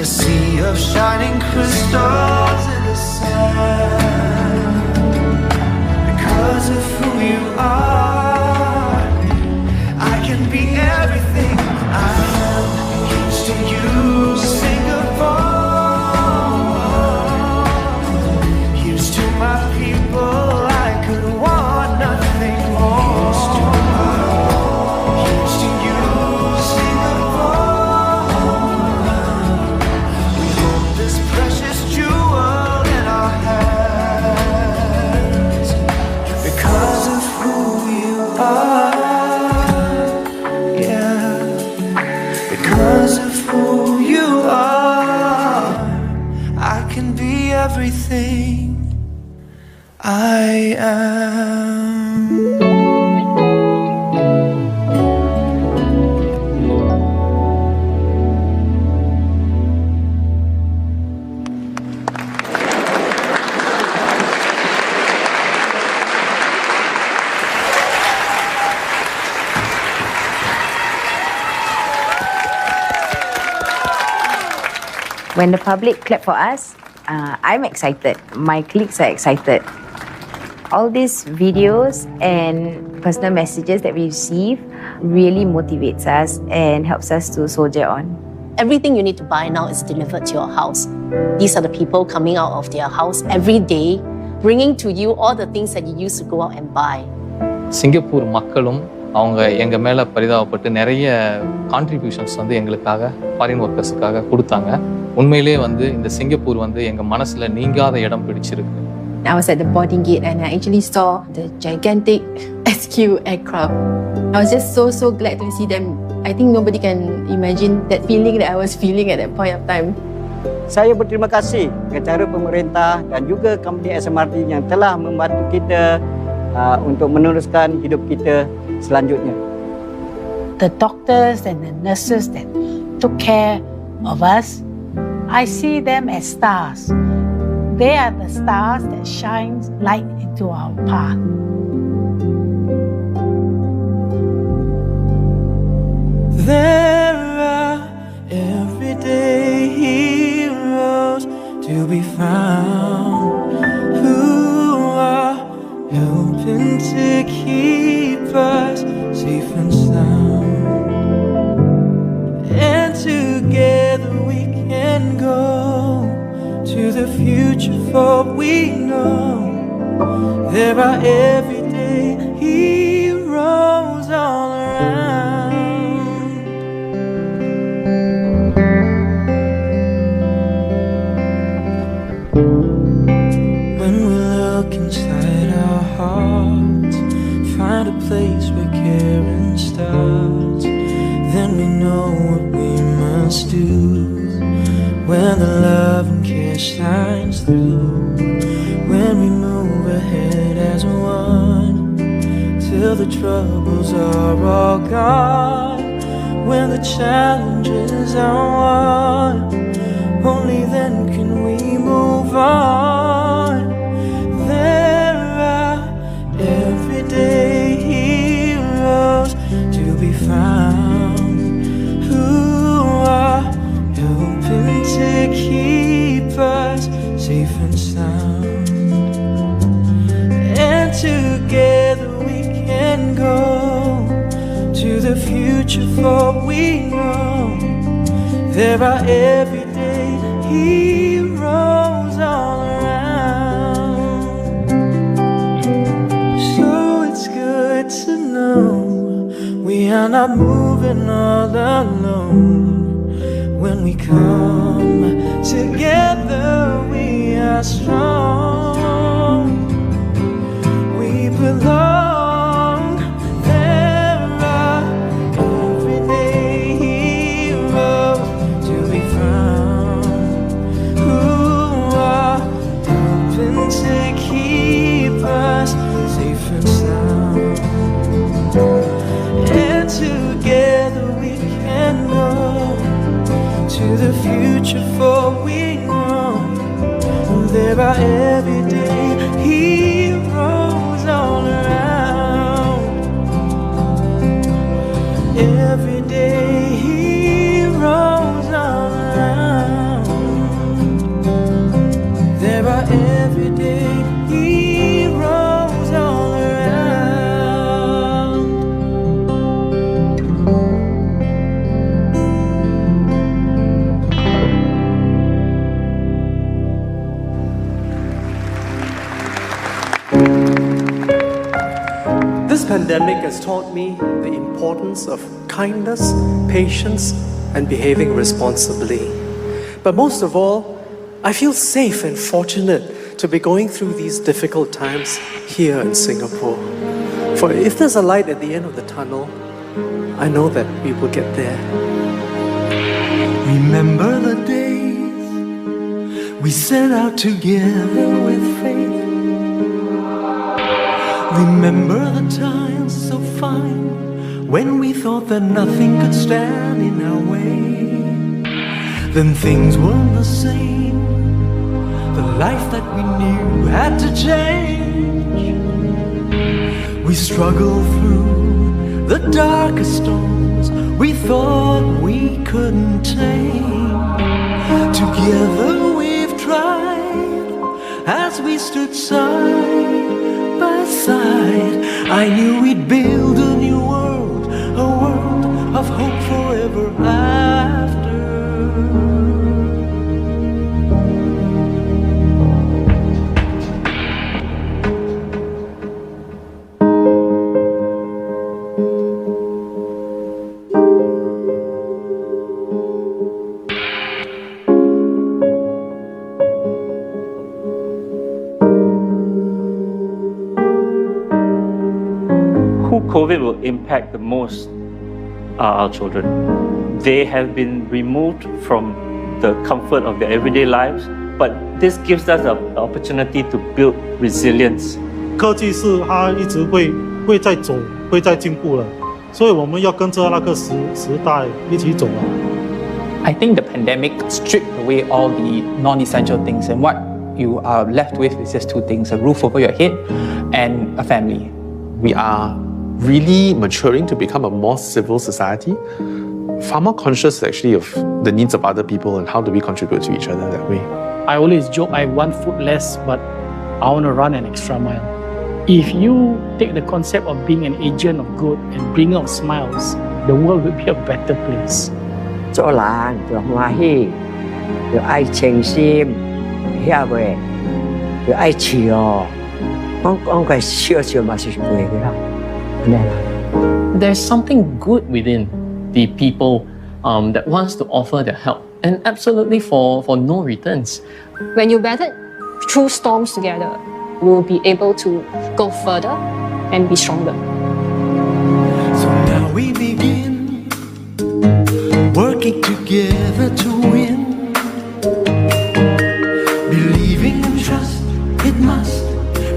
a sea of shining crystals in the sand. Because of who you are, I can be everything I am. Here's to you, Singapore. Here's to my people, I could want nothing more. Here's to you, Singapore. We hold this precious jewel in our hands. Because of who we can be everything I am. When the public clap for us, I'm excited. My colleagues are excited. All these videos and personal messages that we receive really motivates us and helps us to soldier on. Everything you need to buy now is delivered to your house. These are the people coming out of their house every day, bringing to you all the things that you used to go out and buy. Singapore மக்களும் அவங்க எங்கள் மேலே பரிதாபப்பட்டு நிறைய contributions வந்து எங்களுக்காக foreign ஒர்க்கர்ஸுக்காக கொடுத்தாங்க. உண்மையிலே வந்து இந்த சிங்கப்பூர் வந்து எங்கள் மனசில் நீங்காத இடம் பிடிச்சிருக்கு. I was at the boarding gate and I actually saw the gigantic SQ aircraft. I was just so glad to see them. I think nobody can imagine that feeling that I was feeling at that point of time. Saya berterima kasih kepada pemerintah dan juga company SMRT yang telah membantu kita untuk meneruskan hidup kita selanjutnya. The doctors and the nurses that took care of us, I see them as stars. They are the stars that shine light into our path. There are everyday heroes to be found who are helping to keep us safe and sound. And together we can go to the future, for we know there are everyday heroes all around. When we look inside our hearts, find a place where caring starts, then we know what we must do. When the love and care shines through, when we move ahead as one, till the troubles are all gone, when the challenges are won, only then can we move on. There are everyday heroes to be found who are helping to keep us safe and sound. And together we can go to the future, for we know there are everyday heroes all around. So it's good to know we are not moving all alone. When we come together, we are strong. We belong. There are everyday heroes to be found who are helping to keep us safe and sound. And together we can go to the future, for we know there are everyday heroes all around. Everyday heroes all around. There are everyday heroes all around. This pandemic has taught me the importance of kindness, patience, and behaving responsibly. But most of all, I feel safe and fortunate to be going through these difficult times here in Singapore. For if there's a light at the end of the tunnel, I know that we will get there. Remember the days We set out together with faith. Remember the times so fine when we thought that nothing could stand in our way. Then things weren't the same. The life that we knew had to change. We struggled through the darkest storms we thought we couldn't tame. Together we've tried as we stood side by side. I knew we'd build a new world, a world of hope forever after. Who COVID will impact the most are our children. They have been removed from the comfort of their everyday lives, but this gives us an opportunity to build resilience. 科技是它一直会在走，会在进步的，所以我们要跟着那个时代一起走啊。I think the pandemic stripped away all the non-essential things, and what you are left with is just two things: a roof over your head and a family. We are really maturing to become a more civil society, far more conscious actually of the needs of other people and how do we contribute to each other that way. I always joke I want food less, but I want to run an extra mile. If you take the concept of being an agent of good and bring out smiles, the world will be a better place. 做人就欢喜，就爱诚心，晓袂？就爱笑。讲个笑笑嘛是对的啦。There's something good within the people that wants to offer their help, and absolutely for no returns. When you battle through storms together, we'll be able to go further and be stronger. So now we begin working together to win. Believing and trust, it must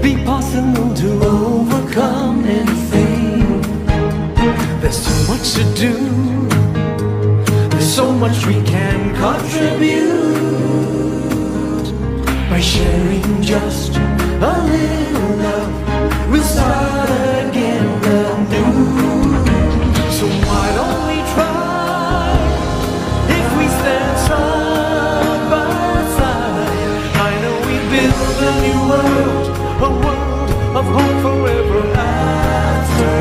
be possible to overcome anything. There's so much to do. There's so much we can contribute by sharing just a little love. We'll start again anew. So why don't we try? If we stand side by side, I know we build a new world, a world of hope forever after.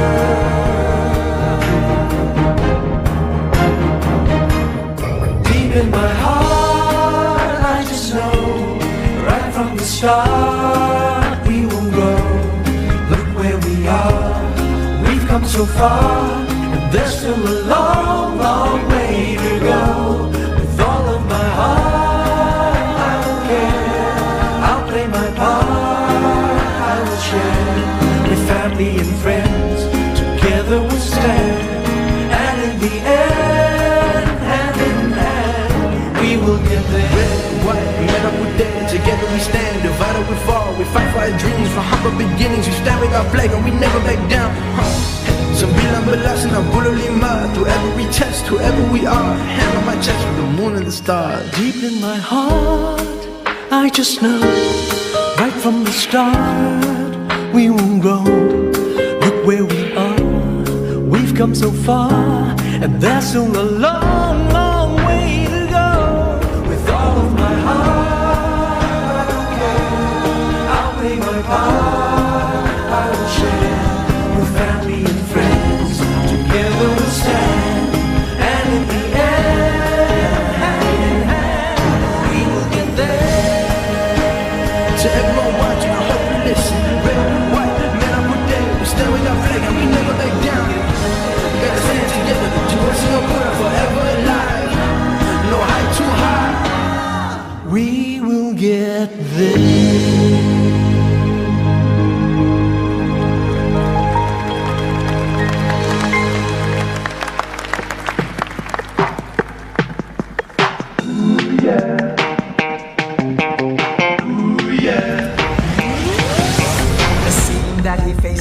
Deep in my heart, I just know, right from the start, we will grow. Look where we are, we've come so far, and there's still a long, long way to go. With all of my heart, I don't care, I'll play my part, I will share. With family and friends, together we'll stand, and in the end, hand in hand, we will get there. Red, white, met up with them, together we stand, divided we fall, we fight for our dreams, for humble beginnings, we stand with our flag and we never back down. Sembilan belas and Bulan Lima, to every test, whoever we are, hand on my chest with the moon and the stars. Deep in my heart, I just know, right from the start, we won't grow. Look where we are, we've come so far, and there's still a long, long way to go. With all of my heart, I don't care, I'll play my part, I will share. With family and friends, together we'll stand, and in the end, hand in hand, we will get there. To everyone watching, I hope you listen. Red, white, man up with them, we stand with our flag and we never back down. We gotta stand together, to a single prayer, forever alive. No height too high, we will get there.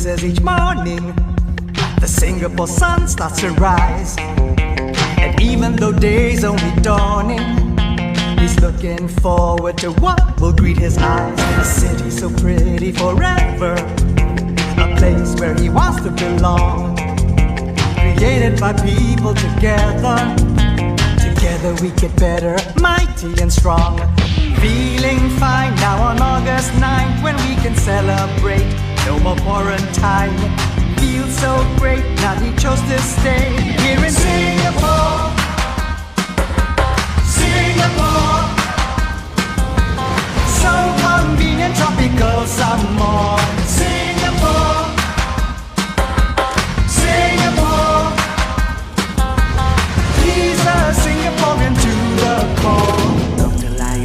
as each morning the Singapore sun starts to rise. And even though day's only dawning, he's looking forward to what will greet his eyes. A city so pretty forever, a place where he wants to belong, created by people together. Together we get better, mighty and strong. Feeling fine now on August 9th, when we can celebrate. No more quarantine. Feels so great now he chose to stay here in Singapore. Singapore, so convenient, tropical some more. Singapore, Singapore, he's a Singaporean to the core.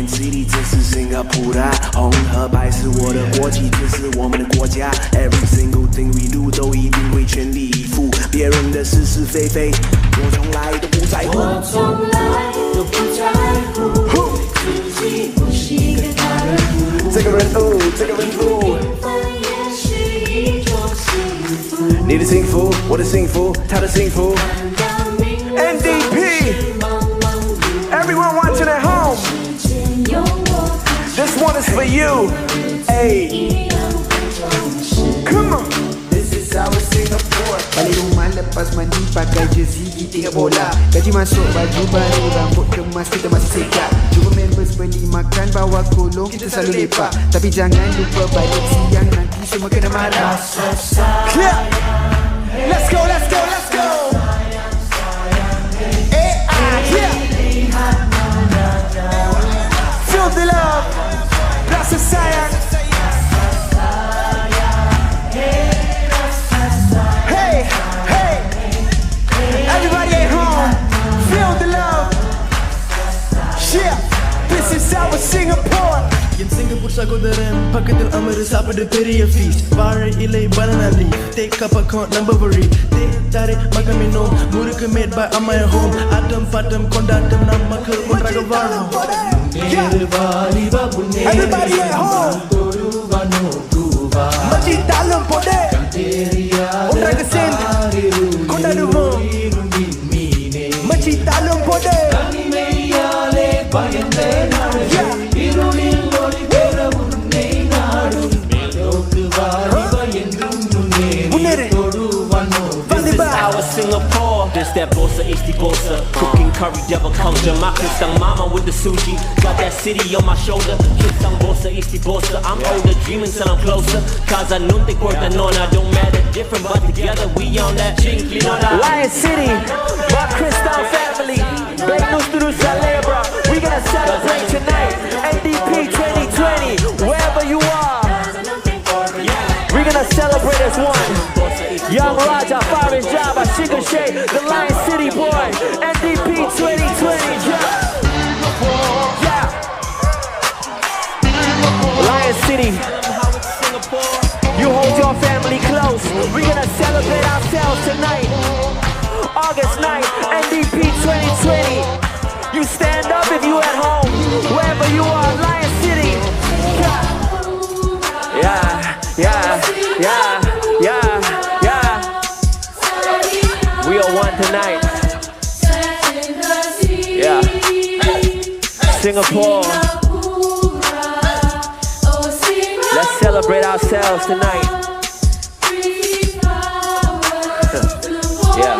City 这是 Singapore 啊，红和白是我的国旗，这是我们的国家。Every single thing we do 都一定会全力以赴，别人的是是非非，我从来都不在乎。我从来都不在乎，自己呼吸跟他人不。这个人物，这个人物，也是一种幸福。你的幸福，我的幸福，他的幸福。NDP, everyone watching at home. This one is for you. Hey, come on. This is our Singapore. Balik rumah lepas mandi pakai jersey kita bola. Gaji masuk baju baru, rambut kemas kita masih sekat. Jumpa members beli makan bawa kolong kita selalu lepak. Tapi jangan lupa balik siang nanti semua kena marah. Yeah. Let's go, let's go, let's go. Yeah. Feel the love. Rasa sayang. Hey, hey. Everybody at home, feel the love. Yeah, this is our Singapore. N Singapore சகோதரன் பக்கத்தில் அமரு சாப்பிடு பெரிய feast வாழை இலை banana leaf take up account number worry தேத்தாரே மகமினோ முறுக்கு made by அம்மா home ஆட்டம் bottom கொண்டாட்டம் நம் மக்கள் ஒன்றாக வாழும் Everybody at home. Masjid dalam pode. ஒன்றாக சேர்ந்து கொண்டாடுவோம். Masjid dalam pode. தனிமையாலே பயந்தே நாடு இருளில் ஒளி பெற உன்னை நாடும் மேலோக்கு வாலிப என்றும் முன்னேறு தொடுவானோ. This is our Singapore. This that bossa, it's the bossa. Cooking curry, devil culture. My Kristang mama with the sushi. Got that city on my shoulder. Kristang bossa, it's the bossa. I'm older, dreaming till I'm closer. Cause I know they work and on. I don't matter different, but together we on that chink. You know that. Lion City, my Kristang family. Big news to celebra. We gonna celebrate tonight. NDP 2020. Wherever you are, we're gonna celebrate as one. Young Raja, Faris Java, Sugar Shay, the Lion City boy, NDP 2020, yeah. Lion City, you hold your family close. We're gonna celebrate ourselves tonight. August 9th, NDP 2020. You stand up if you at home, wherever you are, Lion City. Yeah, yeah, yeah, yeah, yeah. We are one tonight. Yeah. Singapore. Let's celebrate ourselves tonight. Yeah.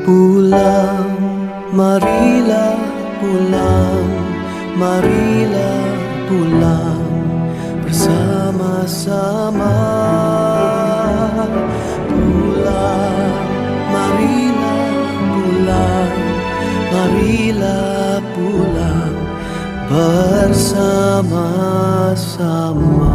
Pulang, marilah pulang, marilah pulang bersama-sama. Pulang, marilah pulang, marilah bersama-sama.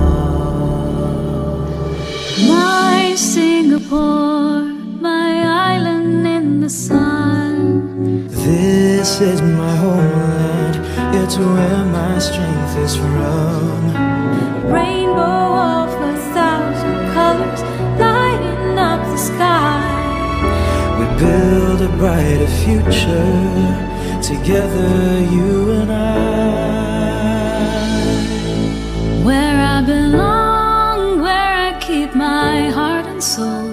My Singapore, my island in the sun. This is my homeland, it's where my strength is from. Rainbow of 1,000 colors lighting up the sky. We build a brighter future together, you and I. Where I belong, where I keep my heart and soul,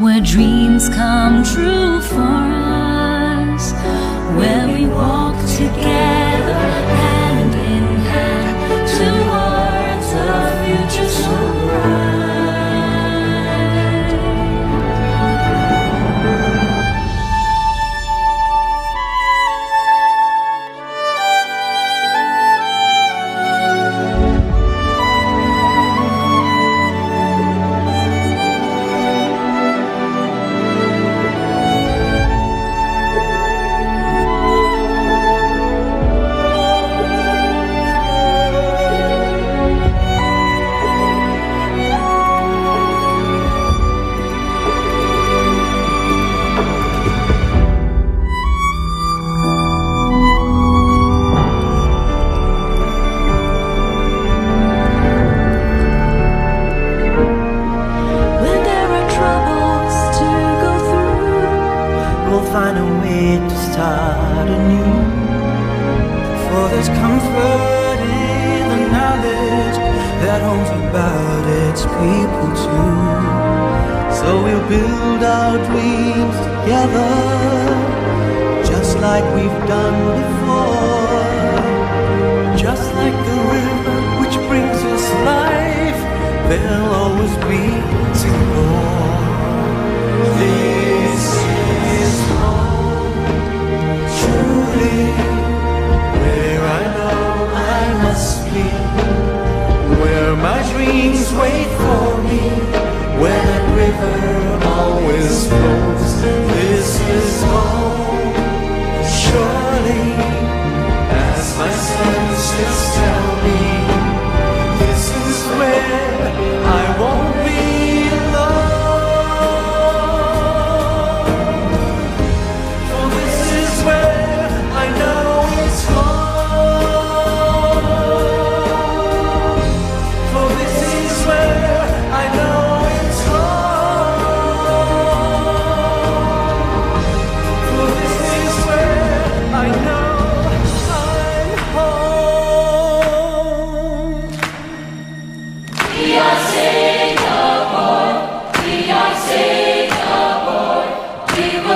where dreams come true for us, where we walk together hand in hand towards a future so bright. Find a way to start anew. For there's comfort in the knowledge that home's about its people too. So we'll build our dreams together, just like we've done before. Just like the river which brings us life, there'll always be Singapore. This is home, truly, where I know I must be, where my dreams wait for me, where that river always flows. This is home, surely, as my senses tell me. This is where I won't be alone.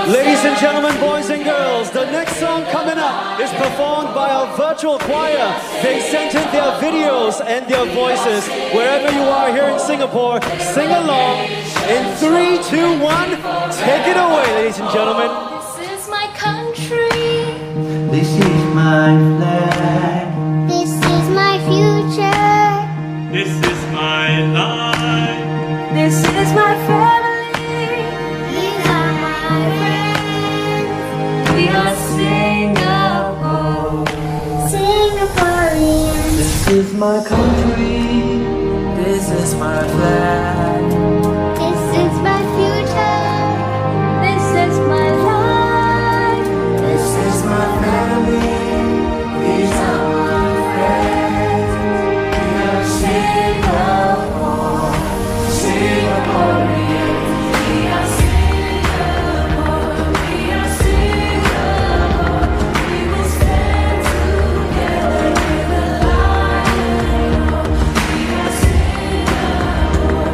Ladies and gentlemen, boys and girls, the next song coming up is performed by our virtual choir. They sent in their videos and their voices. Wherever you are here in Singapore, sing along. In 3, 2, 1, take it away, ladies and gentlemen. This is my country. This is my flag. This is my future. This is my life. This is my family. These are my friends. We are Singapore. Singaporeans. This is my country. This is my flag. This is my future. This is my life. This is my family. These are my friends. We are Singapore. Singaporeans. We are Singapore. We are Singapore. We will stand together with a lion. We are Singapore.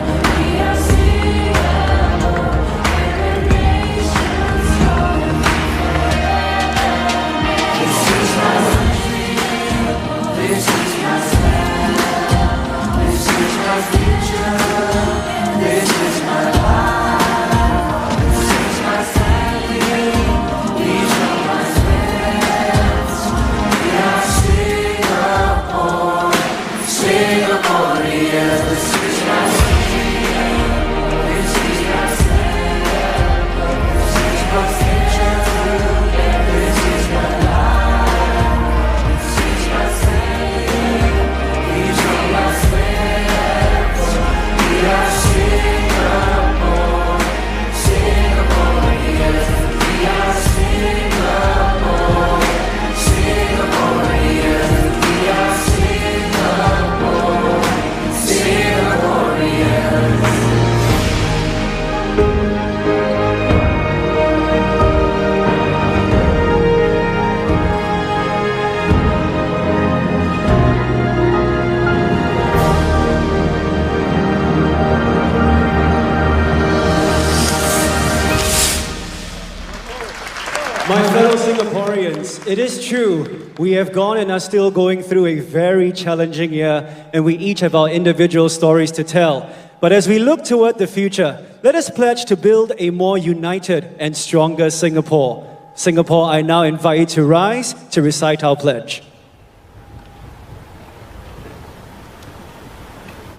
My fellow Singaporeans, it is true, we have gone and are still going through a very challenging year, and we each have our individual stories to tell. But as we look toward the future, let us pledge to build a more united and stronger Singapore. Singapore, I now invite you to rise to recite our pledge.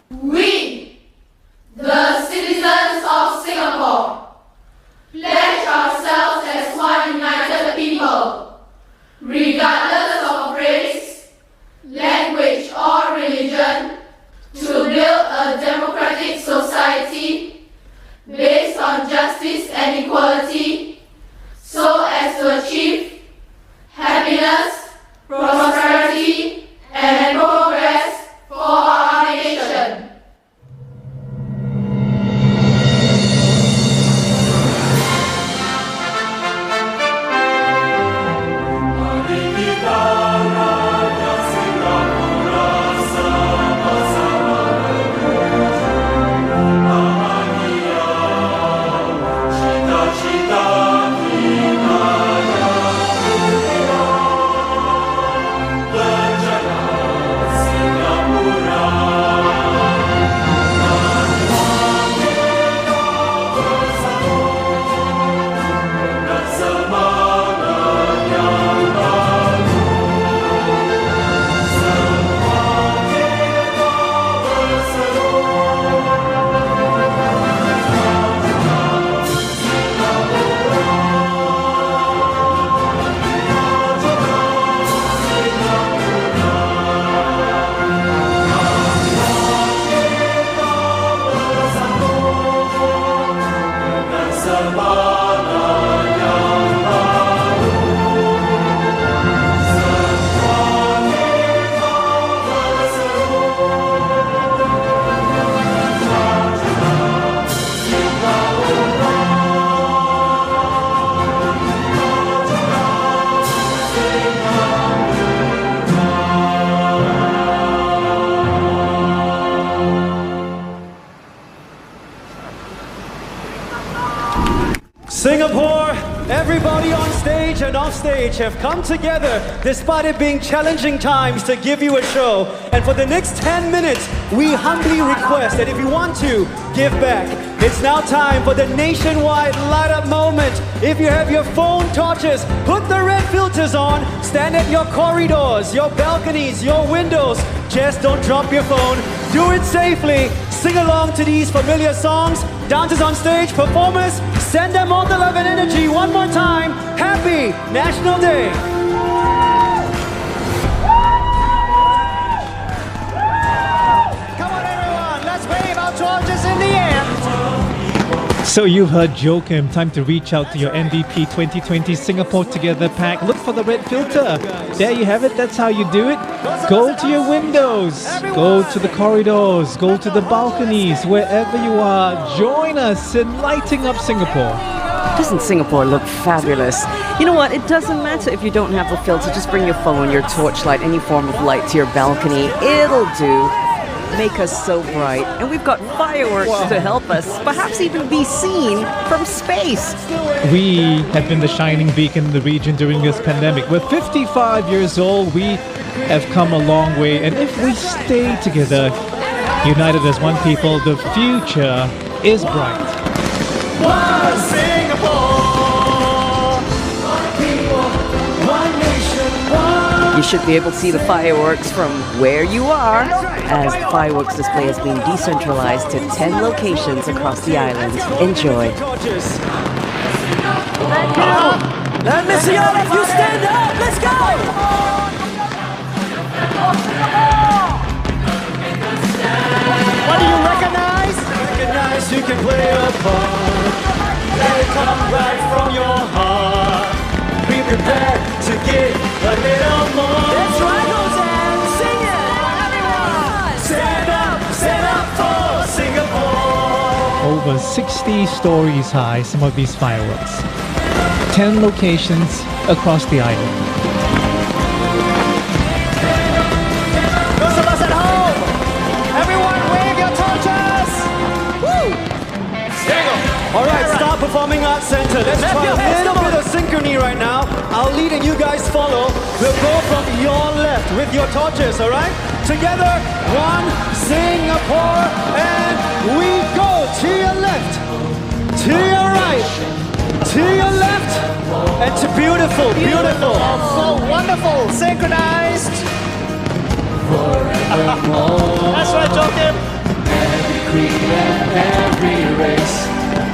We, the citizens of Singapore, pledge ourselves as one united people, regardless of race, language, or religion, to build a democratic society based on justice and equality, so as to achieve happiness, prosperity, and progress for our nation. Singapore, everybody on stage and off stage have come together despite it being challenging times to give you a show. And for the next 10 minutes, we humbly request that if you want to, give back. It's now time for the nationwide light up moment. If you have your phone torches, put the red filters on, stand at your corridors, your balconies, your windows. Just don't drop your phone. Do it safely. Sing along to these familiar songs. Dancers on stage, performers, send them all the love and energy one more time. Happy National Day! Come on everyone, let's wave our torches in the air. So you've heard Joachim, time to reach out to your NDP 2020 Singapore Together pack. Look for the red filter. There you have it, that's how you do it. Go to your windows, go to the corridors, go to the balconies, wherever you are. Join us in lighting up Singapore. Doesn't Singapore look fabulous? You know what, it doesn't matter if you don't have the filter, just bring your phone, your torchlight, any form of light to your balcony. It'll do. Make us so bright. And we've got fireworks to help us, perhaps even be seen from space. We have been the shining beacon in the region during this pandemic. We're 55 years old. We have come a long way. And if we stay together, united as one people, the future is bright. One Singapore, one people, one nation, one. You should be able to see the fireworks from where you are, as the fireworks display has been decentralized to 10 locations across the island. Enjoy. Let me see all of you stand up. Let's go. What do you recognize? Recognize you can play a part. Let it come right from your heart. Be prepared to give a little more. That's right, Roseanne. Sing it. Everyone. Stand up for Singapore. Over 60 stories high, some of these fireworks. 10 locations across the island. Those of us at home, everyone wave your torches. Woo! All right, stop Performing Arts Center. Let's try a little bit of synchrony right now. I'll lead and you guys follow. We'll go from your left with your torches, all right? Together, one, Singapore, and we go to your left, to your right, to your left, and to beautiful, beautiful. So wonderful, synchronized. That's right, Joachim. Every creed and every race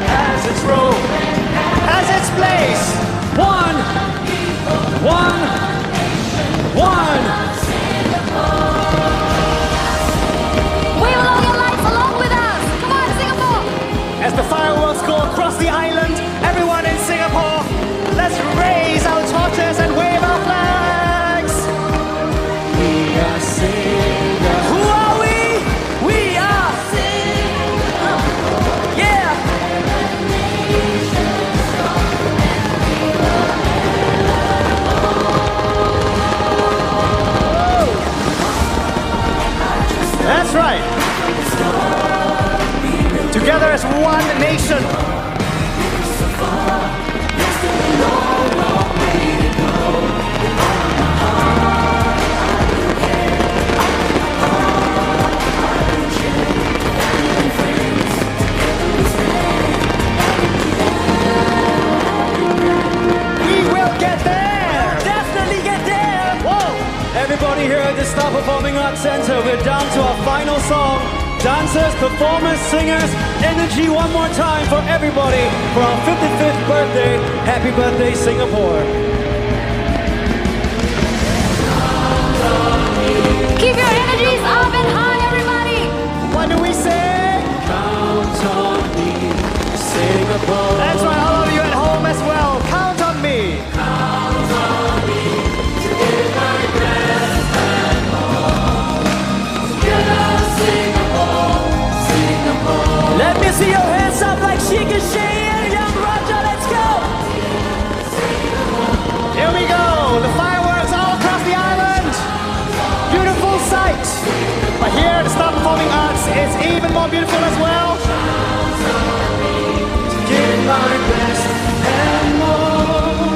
has its role, has its place. One. Wave along your lights along with us. Come on, Singapore. As the fireworks go across the island, everyone in Singapore, let's raise our torches and wave our flags. We are Singapore. Who are we? We are Singapore. Yeah. That's right. Together as one nation. We will get there. Definitely get there. Whoa. Everybody here at the Star Performing Arts Center, we're down to our final song. Dancers, performers, singers, energy one more time for everybody for our 55th birthday. Happy birthday, Singapore. Keep your energies up and high, everybody. What do we say? Count on me, Singapore. That's right, all of you at home as well. Count on me. Count on me to give my best and all. Together, Singapore, Singapore. Let me see your hands up like Sheik and Shay and Young Roger. Let's go. Here we go. The fireworks all across the island. Beautiful sight. But here at the Star Performing Arts, it's even more beautiful as well. Give my best and more.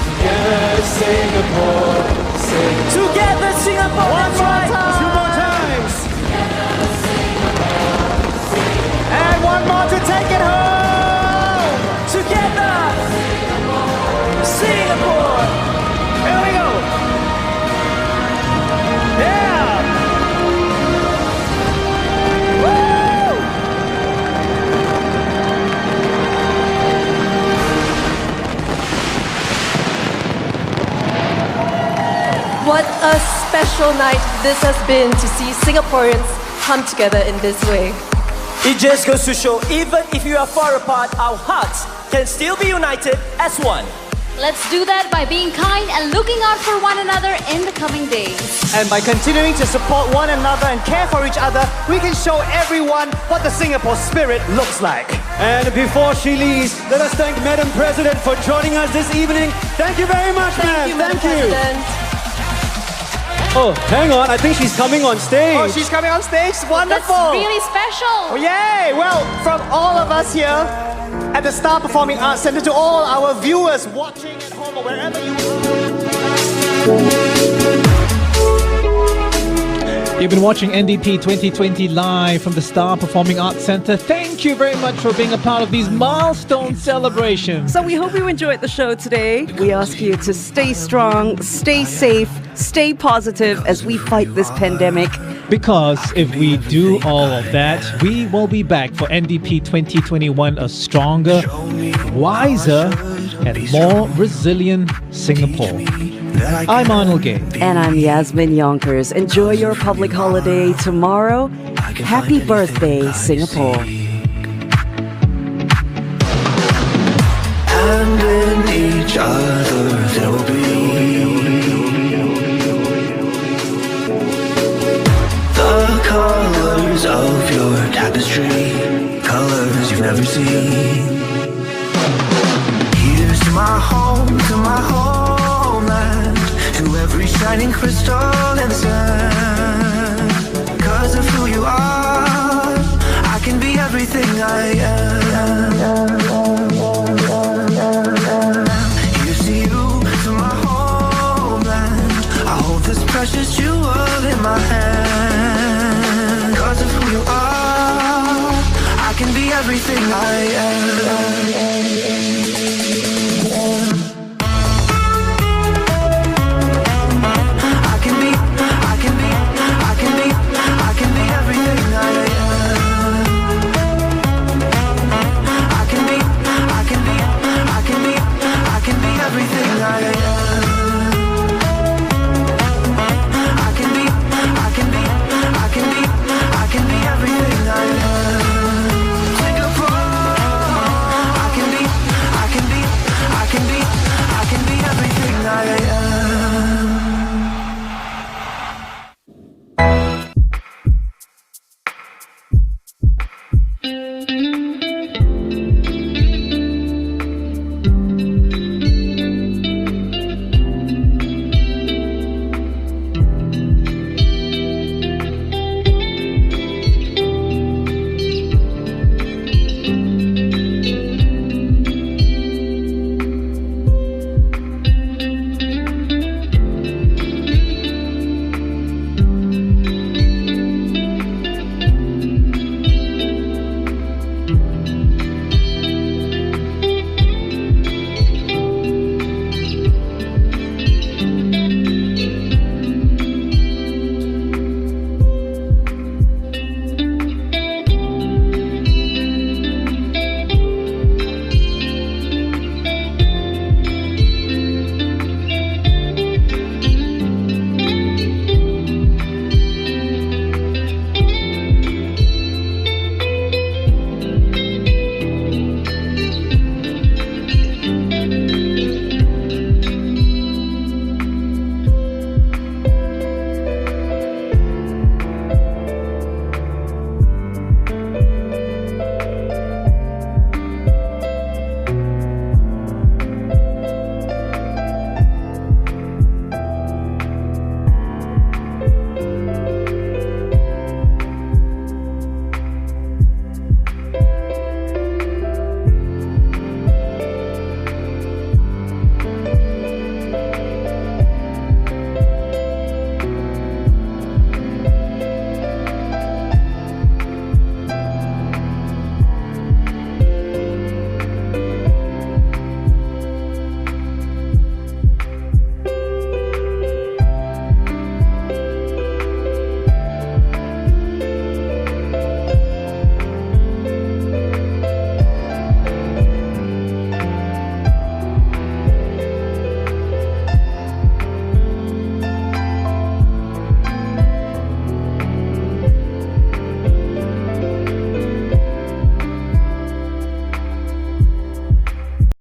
Together, Singapore, Singapore. Together, Singapore. One more time. Two more times. And one more to take it home. Together, Singapore. Here we go. Yeah. Woo! What a special night this has been to see Singaporeans come together in this way. It just goes to show, even if you are far apart, our hearts can still be united as one. Let's do that by being kind and looking out for one another in the coming days. And by continuing to support one another and care for each other, we can show everyone what the Singapore spirit looks like. And before she leaves, let us thank Madam President for joining us this evening. Thank you very much, ma'am. Thank you. Oh, hang on. I think she's coming on stage. Oh, she's coming on stage? Wonderful. That's really special. Oh, yay. Well, from all of us here at the Star Performing Arts Center to all our viewers watching at home or wherever you are. You've been watching NDP 2020 live from the Star Performing Arts Center. Thank you very much for being a part of these milestone celebrations. So we hope you enjoyed the show today. We ask you to stay strong, stay safe, stay positive as we fight this pandemic. Because if we do all of that, we will be back for NDP 2021 a stronger, wiser, and more resilient Singapore. I'm Arnold Gay. And I'm Yasmin Yonkers. Enjoy your public holiday tomorrow. Happy birthday, Singapore. And in each other there will be the colors of your tapestry, colors you've never seen. Here's to my home, to my homeland, to every shining crystal in the sun. 'Cause of who you are, I can be everything I am.